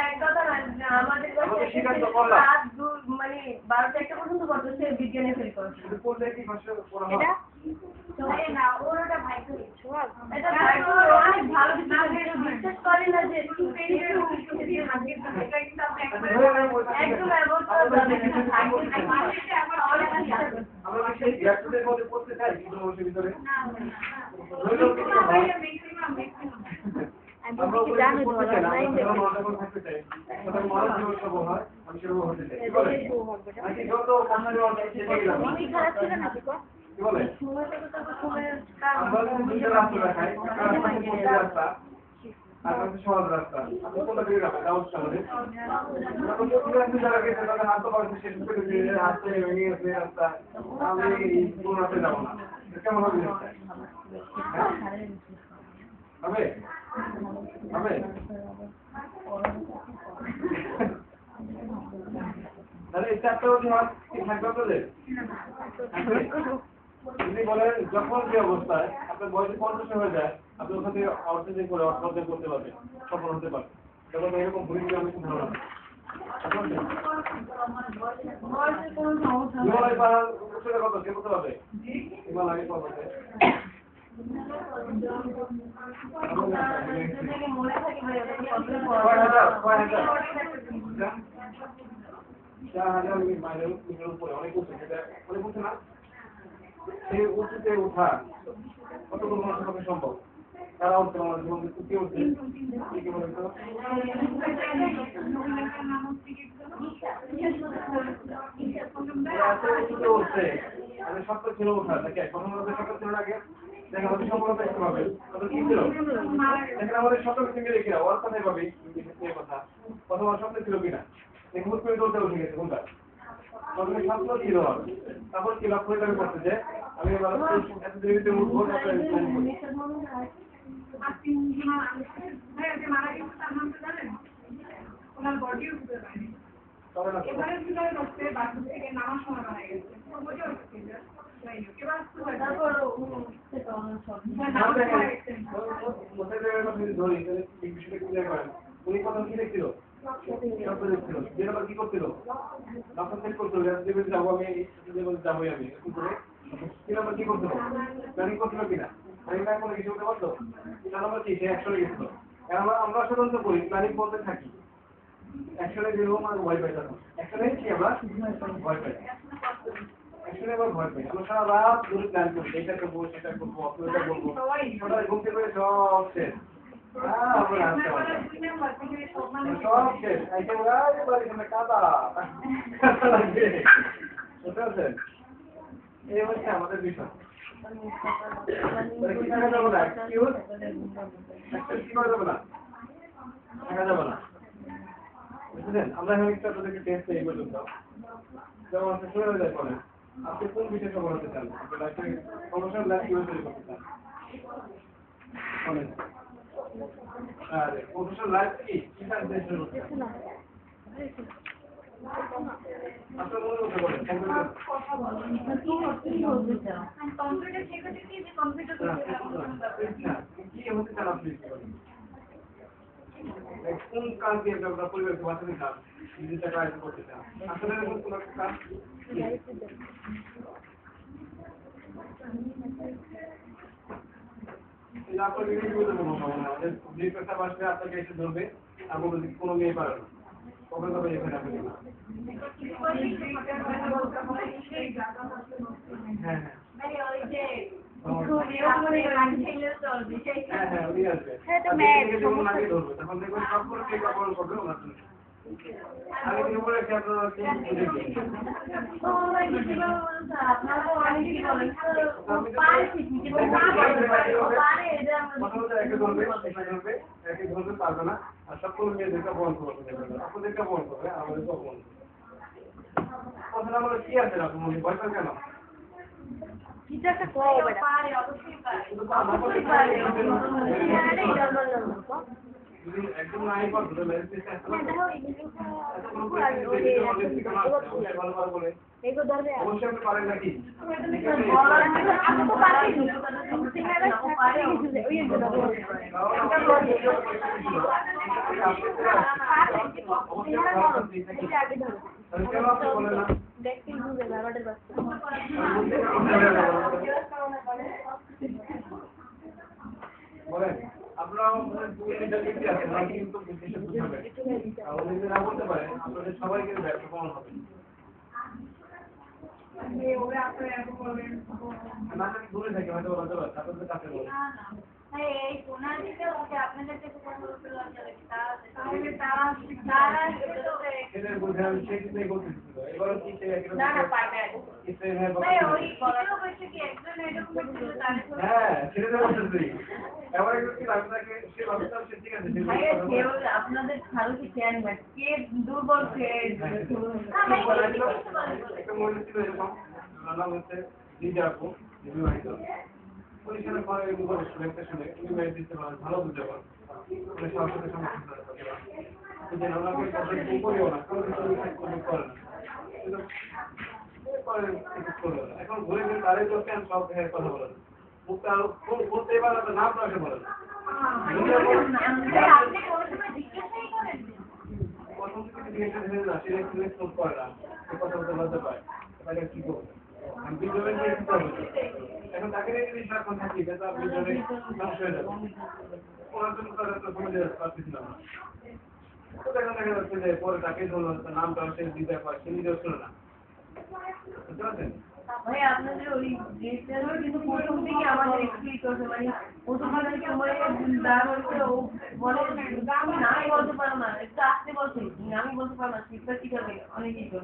এক কথা না, আমাদের কাছে রাত মানে 12টা-1টা পর্যন্ত কত সে বিজ্ঞানে ফেল করে। শুধু পড়লে কি ভাষা পড়া হয়? না, ওটা ভাই করে। এটা ভাই করে অনেক ভালো বিশ্বাস করে না যে একটু একদম আমরা সেই গ্যাপের মধ্যে পড়তে চাই কিন্তু ওর ভিতরে আমরা ওই জানি তো নাই যে আমরা থাকতে চাই সেটা মানুষ জীবন সব হয় আমি সেরকম হতে চাই কি বলে আমি যত আমাদের অনেক কি খারাপ ছিল না কি বলে আমরা যদি দুইটা রাস্তা দেখাই একটা রাস্তা আর একটা সহজ রাস্তা আপনি কোনটা দিয়ে যাবেন দাউদ সামনে যখন প্রতিদিন যারা গেছে তাদের হাত তো পারছে শেষ করে দিয়ে হাতে ভেঙে গেছে রাস্তা আমি কোন রাস্তায় যাবো না কেমন হবে হবে হবে তাহলে এই 4টা অজুহাত কি থাকবে আপনাদের? যদি বলেন যখন যে অবস্থায় আপনার বয়স 50 হয়ে যায় আপনি ওখান থেকে অর্থনৈতিক করে অর্থনৈতিক করতে পারবেন, সফল হতে পারবেন, তখন এরকম ভূমিকা আমি খুব ভালো লাগে। হিমালয় পাহাড় উচ্চতা কত কে করতে পারবে? হিমালয় পর্বতে মাইলের উপরে অনেক উঁচু, অনেক উঁচু না? সেই উঁচুতে ওঠা কতগুলো মানুষের পক্ষে সম্ভব? তারা উঠতে আমাদের জীবন কে উঠছে কি বলেন তো? উঠছে আমি শক্ত ছিল ওঠা দেখে প্রথম শক্ত ছিল আগে দেখেন আমাদের সফলতা একটু পাবে কি ছিল দেখেন আমাদের শক্ত সিঙ্গে রেখে ওর কথাই পাবে কথা প্রথম শক্ত ছিল কিনা দেখুন করে দৌড়তে উঠে গেছে কোনটা প্রথমে স্বপ্ন ছিল তারপর কি লক্ষ্য করে করতে যে আমি এবার এত দেরিতে উঠবো ওনার বডি উঠতে পারে এবারে ছিল হচ্ছে বাথরুম থেকে নামার সময় হয়ে গেছে উনি প্রথম কি দেখছিল কি করছিল তখন চেক করছিল যাবো আমি যাবোই আমি কি নাম্বার কি করছিল প্ল্যানিং করছিল কিনা কোনো কিছু করতে পারতো 4 নম্বর কি সে 100 গেছিল আমরা সাধারণত করি প্ল্যানিং করতে থাকি 100 যেরকম আর ভয় পাই তখন 100 কি আমরা ভয় পাই 100 আবার ভয় পাই আমরা সারা রাত ধরে প্ল্যান করি এটা করবো সেটা করবো এটা বলবো সবাই ঘুমতে পেরে সব শেষ সব শেষ কাদা লাগবে বুঝতে পারছেন এই হচ্ছে আমাদের বিষয় কি করা যাবে না কি করা যাবে না থাকা যাবে না বুঝলেন আমরা এখন একটা তোদেরকে টেস্ট এই পর্যন্ত যেমন আপনি শুরু হয়ে যায় পরে আপনি কোন বিষয়ে সফল হতে চান আপনি লাইফে সমস্যার লাইফ কিভাবে তৈরি করতে চান আর প্রফেশনাল লাইফ কি কাজ দিয়ে শুরু করতে চান আপনার মনে করতে পারেন কম্পিউটার শেখাতে কি যে কম্পিউটার কি হতে চান আপনি কোন কাজ দিয়ে আপনার পরিবারকে বাঁচাতে চান নিজের টাকা আয় করতে চান আসলে এরকম কোন একটা কাজ আপনাকে কি বলতে বলবো আমাদের যে পেশা আসলে আপনাকে এসে ধরবে আর বলবে যে কোনো মেয়ে পারে না কবে কবে এখানে আপনি হ্যাঁ হ্যাঁ উনি আসবে যেমন আগে ধরবে তখন দেখবেন সব করে কে কাপড় করবে ওনার জন্য আগে থেকে বলে কি আপনারা পারবে না আর সকল মেয়েদেরকে বন্ধ করবে আপনাদেরকে বন্ধ করবে আমাদেরকে বন্ধ কথা আমরা কি আছে আপনি ভয় পান কেন একদম নাই পারবে অবশ্যই আপনি পারেন নাকি বলেন আপনারা কিন্তু না বলতে পারেন আপনাদের সবাই কিন্তু ব্যবসা কমন হবে না দূরে থাকে হয়তো বলতে পারে আপনাদের কাছে বলে আপনাদের ভালো কি খেয়াল না কে দুর্বল খেয়ে পরিচালনা করে শুনে তুমি মেয়ে দিতে পারেন ভালো বুঝতে পারেন সরকারের সমস্যা করিও না এখন ঘুরে ঘুরে তাদের চোখে আমি সব কথা বলেন মুখটা আরো বলতে এবার নাম রাখে বলেন প্রথম থেকে জিজ্ঞাসা করে না সেটা সিলেক্ট করে না সে কথা বলতে লজ্জা পায় তাকে কি করবে আমি বিজয়ের নিয়ে কি করবো এখন তাকে নিয়ে যদি সারাক্ষণ থাকি তাহলে আপনি বিজয়ের ধ্বংস হয়ে যাবে ওনার জন্য তাদের তো বুঝে পারতেছিলাম না তো দেখা যাচ্ছে যে পরে তাকে ধরুন নামটা সে দিতে পারে সে নিজেও শুনে না বুঝতে পারছেন ভাই আপনাদের ওই জিনিসটা কিন্তু প্রথম থেকে আমাদের এক্সপ্লেইন করতে মানে প্রথম থেকে সময় দাঁড়ানোর করে ও বলে আমি নাই বলতে পারো না একটু আসতে বলছি আমি বলতে পারো না শিক্ষা ঠিক হবে অনেকেই তো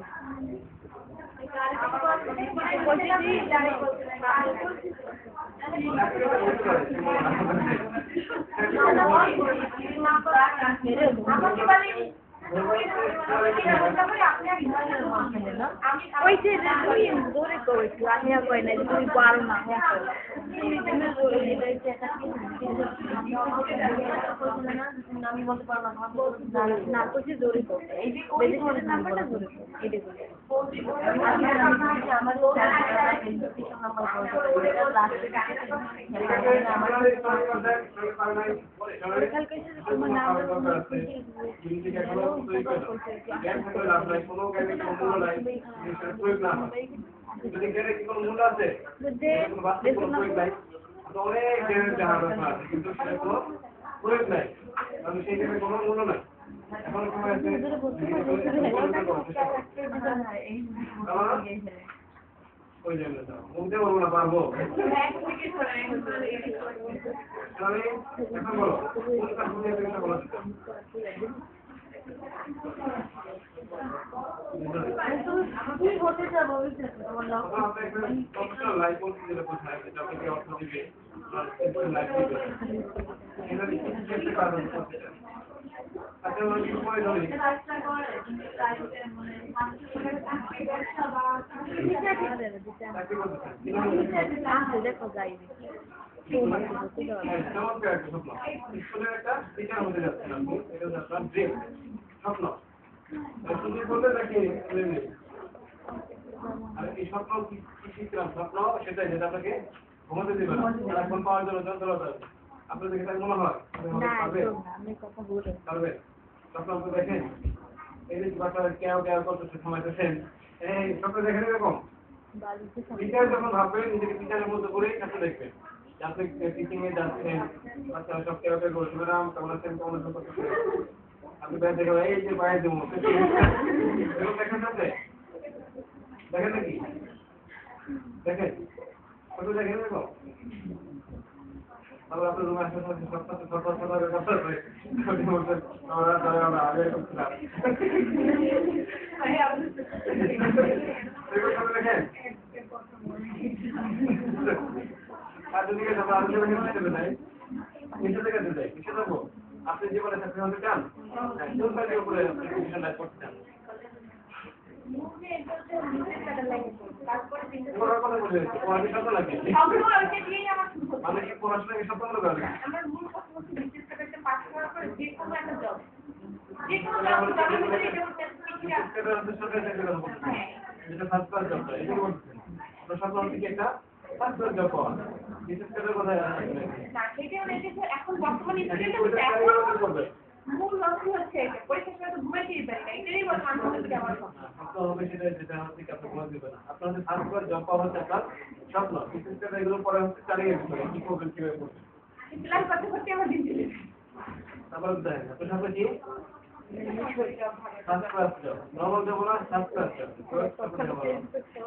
ওই যে তুমি জোরে করেছো আমি আর কই না তুমি পারো না তুমি জোরে আমি বলতে পারো না কইছে জোরে করতে এই যে বেশি নাম্বারটা জোরে এটা তোমার নাম যদি জ্ঞানের কি কোনো মূল্য আছে অনেক জ্ঞানের জাহাজ আছে কিন্তু সেটা কোনো প্রয়োগ নাই কারণ সেই জ্ঞানের কোনো মূল্য নাই এখন সময় আছে ওই জন্য বলতে পারবো না পারবো আমি এখন বলো কোন কারণে এটা বলা কি হতে যাবো বললাম লাইফ বলতে যেটা বোঝায় যে আপনাকে অর্থ দিবে লাইফ দিবে এটা কি কারণ আচ্ছা আমরা কি করে ধরি দেখো যাই স্কুলের একটা টিচার হতে যাচ্ছিলাম এটা যাচ্ছিলাম ড্রিম স্বপ্ন তুমি বলতে নাকি আর এই স্বপ্ন কি শিখছিলাম স্বপ্ন সেটাই যেটা আপনাকে ঘুমাতে দেবে না এখন পাওয়ার জন্য যন্ত্রণা আপনাদের কাছে মনে হয় পারবে স্বপ্ন আপনি দেখেন এই যে বাচ্চারা কেউ কেউ করতেছে সময় দেখেন এই স্বপ্ন দেখেন এরকম টিচার যখন ভাববেন নিজেকে টিচারের মধ্যে করেই স্বপ্ন দেখবেন আপনি টিচিং এ যাচ্ছেন, আচ্ছা সব কেউ কেউ বলছে ম্যাডাম কেমন আছেন কেমন আছেন আপনি ব্যাগ দেখে এই যে পায়ে দেবো দেখেন সাথে দেখেন নাকি দেখেন কত দেখেন দেখো তারপর আপনার রুমে আসার সময় আমরা আগে করছিলাম দেখেন আর যদি আপনি জীবনে চাকরি হতে চান কোন কাজের উপরে করতে চান মানে কি পড়াশোনা কি সব বন্ধ করবে যেটা ফার্স্ট ক্লাস জব এটা কি বলছেন আপনার স্বপ্ন হচ্ছে কি একটা ফার্স্ট ক্লাস জব পাওয়া বিশেষ করে কোথায় এখন বর্তমানে মূল লক্ষ্য হচ্ছে পরীক্ষার সময় তো ঘুমাইতেই পারি না এটাই বর্তমান সমস্যা আমার স্বপ্ন হবে যেটা হচ্ছে কি আপনি ঘুমাতে দিবেন না আপনার হচ্ছে ফার্স্ট ক্লাস জব পাওয়া হচ্ছে আপনার স্বপ্ন বিশেষ করে এগুলো পরে হচ্ছে চালিয়ে দিতে কি করবেন কিভাবে করবেন প্ল্যান করতে করতে আমার দিন চলে তারপর দেখেন আপনার সাথে কি first class job normal job না ফার্স্ট ক্লাস জব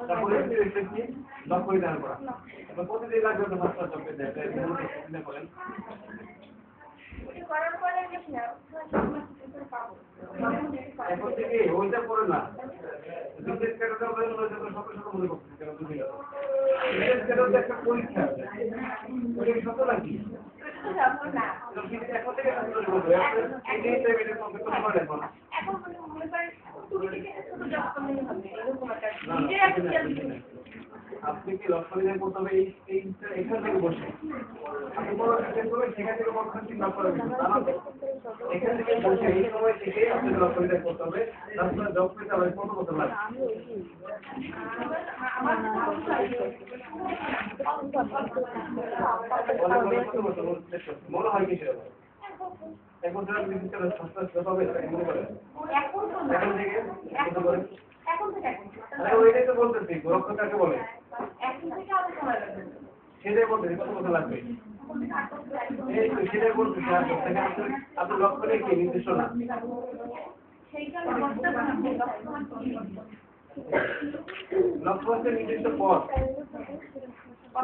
তারপরে কি লক্ষ্য নির্ধারণ করা আপনার প্রতিদিন লাগবে তো ফার্স্ট ক্লাস জব পেতে এটা করেন করার পরে এখন থেকে ওইটা করে না বিশেষ ক্যাটাটা বলেন ওইটা তো সব সব মনে করতে কেন বুঝি না বিশেষ ক্যাটাটা একটা পরীক্ষা ওই সব নাকি এখন থেকে শুরু করবে এই টাইমে কমপ্লিট করতে পারবেন না এখন মনে করেন তুমি থেকে শুধু জব করলেই হবে এরকম একটা আপনি কি লক্ষ্য নির্ধারণ করতে হবে এই এখান থেকে বসে আপনি বড় চেষ্টা করবেন সেখান থেকে কখন চিন্তা করবেন এখান থেকে বসে এই সময় থেকে আপনি লক্ষ্য নির্ধারণ করতে হবে তারপরে জব পেতে হবে কত কত লাগবে মনে হয় কি সেরকম এখন যারা বিভিন্ন সস্তা হবে মনে করেন এখন থেকে ওইটাই তো বলতেছি লক্ষ্য কাকে বলে সেটাই বলতেছি কত কত লাগবে এই তো সেটাই বলতেছি আপনি লক্ষ্য নিয়ে কি নির্দিষ্ট না লক্ষ্য হচ্ছে নির্দিষ্ট পথ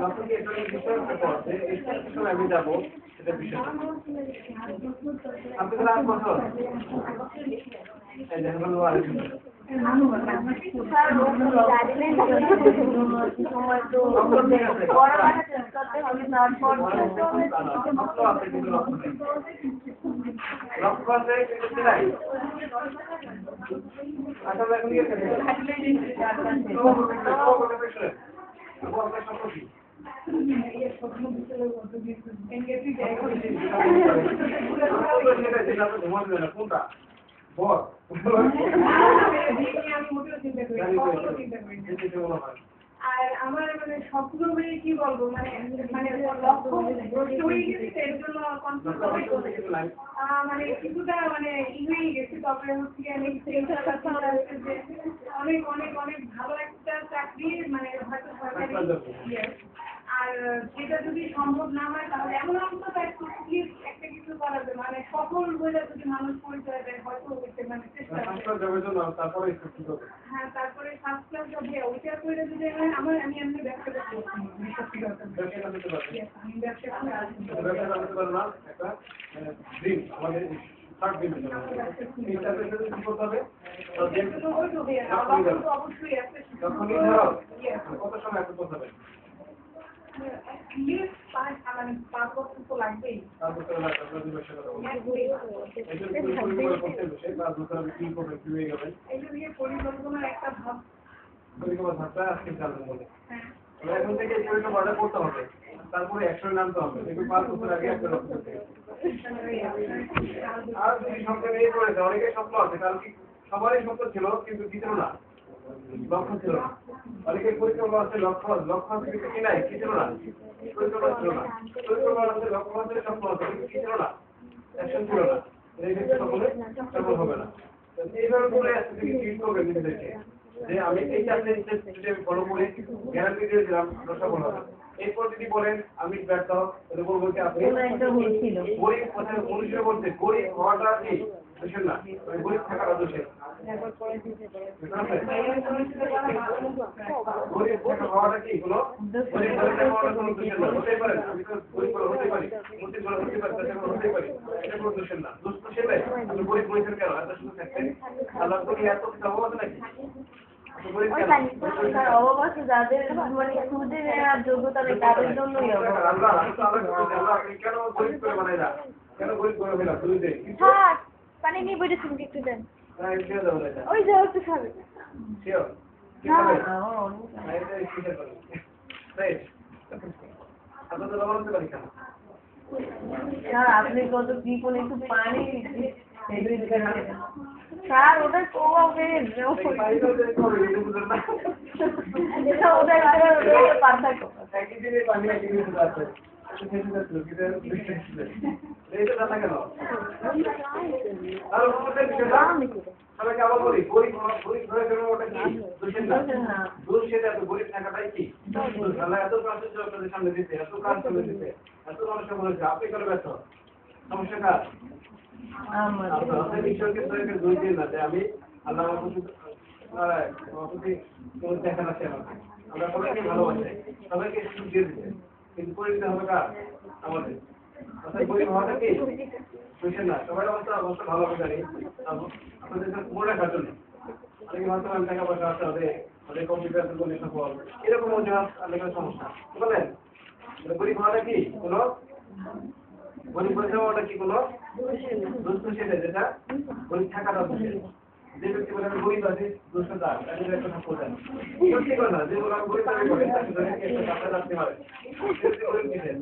লক্ষ্য কি একটা নির্দিষ্ট একটা পথ এই সময় আমি যাবো সেটা বিষয় আপনি তো 8 বছর এই দেখেন লক্ষ্য আছে কিন্তু নাই আসলে এখন কি আছে কোনটা বল আর আমার মানে স্বপ্ন হয়ে কি বলবো মানে মানে লক্ষ্য হয়ে গেছে এর জন্য মানে কিছুটা মানে হয়ে গেছে তবে হচ্ছে অনেক অনেক অনেক ভালো একটা চাকরি মানে হয়তো সরকারি আর যেটা যদি সম্ভব না হয় তাহলে এমন অন্তত একটা কিছু করা যায় মানে সফল হয়ে যদি মানুষ পরিচয় দেয় হয়তো মানে চেষ্টা তারপরে হ্যাঁ তারপরে ফার্স্ট ক্লাস হবে ওইটা করে যদি আমার আমি এমনি ব্যবসা করতে আমি ব্যবসা অবশ্যই আছে কত সময় আপনি পৌঁছাবেন 5 বছর তো লাগবেই পরিকল্পনার একটা ভাব ভাবটা আজকে চালু বলে এখন থেকে পরিকল্পনা করতে হবে তারপরে 100 নামতে হবে কিন্তু 5 বছর আগে একটা লক্ষ্য করতে আর যদি স্বপ্ন নিয়ে পড়েছে অনেকের স্বপ্ন আছে কারণ কি সবারই স্বপ্ন ছিল কিন্তু দিতেও না লক্ষ্য ছিল না অনেকের পরিকল্পনা আছে লক্ষ্য আছে কিন্তু কি নাই কি ছিল না পরিকল্পনা ছিল না পরিকল্পনা আছে লক্ষ্য আছে স্বপ্ন আছে কিন্তু কি ছিল না অ্যাকশন ছিল না এই ক্ষেত্রে সকলে সফল হবে না এইভাবে করে আজকে থেকে ট্রিট করবেন নিজেদেরকে যে আমি এই চাকরি যদি আমি ফলো করে গ্যারান্টি দিয়ে দিলাম সফল হবে এরপর যদি বলেন আমি ব্যর্থ তাহলে বলবো কি আপনি কোনো একটা ভুল ছিল। গরিব কথা অনুসারে বলতে গরিব হওয়াটা কি দোষের না গরিব থাকাটা দোষের গরিব হওয়াটা কি কোনো গরিব হওয়াটা কোনো দোষের না হতে পারে আমি তো গরিব হতে পারি মুসলিম হতে পারি তাছাড়া হতে পারি এটা কোনো দোষের না দোষ তো সেটাই আপনি গরিব বলেছেন কেন এত শুধু থাকতেন আল্লাহ তো এত কিছু হবে নাকি তার অভাব আছে যাদের মানে সুদে নেওয়ার যোগ্যতা নেই তাদের জন্যই অভাব। আল্লাহ আপনি কেন গরিব করে বানাই না কেন গরিব করে ফেলা দুই দিন থাক পানি নিয়ে বসে তুমি একটু দেন না এটা দাও না ওই যে একটু খাবে শিওর না আমার অনেক না এটা স্পেশাল করে রাইট আপনাদের লবণ দিতে পারি কেন স্যার আপনি কত কি করে একটু পানি স্যার ওটা প্রভাব ওদের পার্থক্য একই দিনে পানি একই দিনে আছে সবাইকে আবার বলি গরিব ধরে ফেলবো ওটা কি দোষের না দোষ সেটা তো গরিব থাকাটাই কি আল্লাহ এত প্রাচুর্য আপনাদের সামনে দিতে এত কাজ সামনে দিতে এত মানুষকে বলেছে আপনি করে ব্যর্থ সমস্যা কার আপনার ঈশ্বরকে দোষ দিন না যে আমি আল্লাহ আমার প্রতি কোনো দেখা না সে আমাকে আমরা সবাইকে ভালোবাসি সবাইকে সুযোগ দিয়ে দিতে কিন্তু করে দিতে হবে কার আমাদের অর্থাৎ গরিব হওয়াটা কি বুঝছেন না সবাই অবস্থা ভালো হবে জানি আপনাদের মনে রাখার জন্য অনেকে ভাবতে পারেন টাকা পয়সা আসতে হবে অনেক কম্পিউটার করলে সফল এরকম অজুহাত অনেকের সমস্যা বলেন গরিব হওয়াটা কি কোনো গরিব পয়সা হওয়াটা কি কোনো দোষ সেটা যেটা গরিব থাকাটা দোষের যে ব্যক্তি বলে আমি গরিব আছি দোষ তার তাদের একটা সম্পদ আছে সত্যি কথা যে বলে আমি গরিব আমি বলি তাকে ধরে একটা টাকা রাখতে পারে গরিব কিসের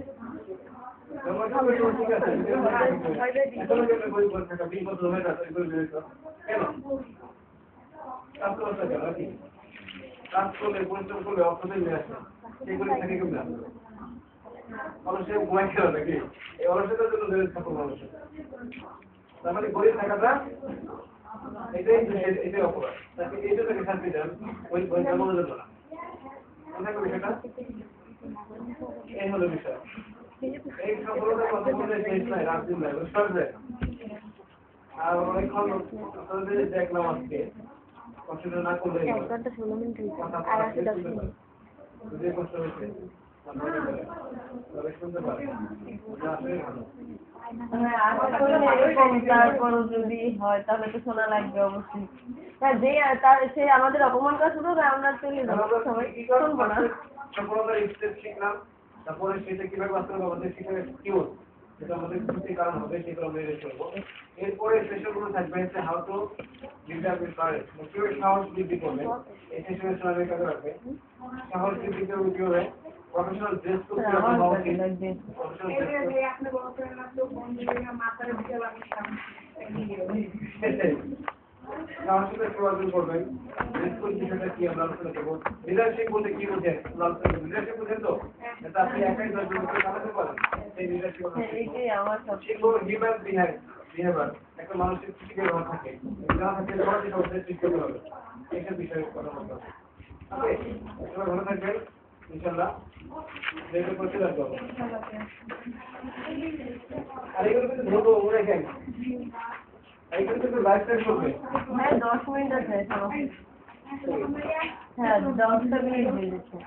ঠিক আছে গরিব করে থাকা 20 বছর হয়ে যাচ্ছে কেন কাজ করতে কেন কি কাজ করলে পরিশ্রম করলে অর্থতে নিয়ে আসে সেই গরিব থাকে কেমন আসবে মানুষের ঘুমাই খেলো নাকি এই অলসতার জন্য বেড়ে থাকো মানুষের তার মানে গরিব থাকাটা এটাই অপরাধ তাকে এই জন্য শান্তি দেন ওই জন্মের জন্য না কোথায় বিষয়টা এই হলো বিষয় এই সফলতার কথা বলে শেষ নাই রাজদিন নাই বুঝতে আর অনেকক্ষণ আপনাদের দেখলাম আজকে কষ্ট না করলে যদি কষ্ট হয়েছে শুনতে পারে তারপরও যদি হয় তাহলে তো শোনা লাগবে অবশ্যই যে তার সে আমাদের অপমান করা শুরু হবে আমরা চলে যাবো সবাই শুনবো না সফলতার স্টেপ শিখলাম তারপরে সেটা কিভাবে বাস্তবে আমাদের শিখে কিউ যেটা আমাদের খুশির কারণ হবে সেগুলো আমরা রেখে চলবো এরপরে সেশনগুলো থাকবে হচ্ছে হাউ টু বিল্ড কারেজ কিভাবে সাহস বৃদ্ধি করবে এই সেশনের সময় কাজে রাখবে সাহস বৃদ্ধি করবে কিভাবে প্রফেশনাল ড্রেস কোড কিভাবে হওয়া উচিত সাহসিকতা কি অর্জন করবেন ড্রেস কোড বিষয়টা কি আমরা আলোচনা করবো লিডারশিপ বলতে কি বোঝেন লিডারশিপ বোঝেন তো এটা আপনি একাই দশজন চালাতে পারেন সেই লিডারশিপ এইটাই আমার সব শিখবো হিউম্যান বিহেভিয়ার একটা মানুষের কৃষি ব্যবহার থাকে যারা থাকে সমাজে সমাজের সৃষ্টি হবে এইসব বিষয়ে কথা বলতে হবে সবাই ভালো থাকবেন ইনশাল্লাহ দেখে করতে লাগবো আর এগুলো কিন্তু ধরবো মনে রাখেন এইগুলো কিন্তু লাইফস্টাইল করবে হ্যাঁ 10 মিনিট আছে হ্যাঁ 10টা মিনিট হয়ে গেছে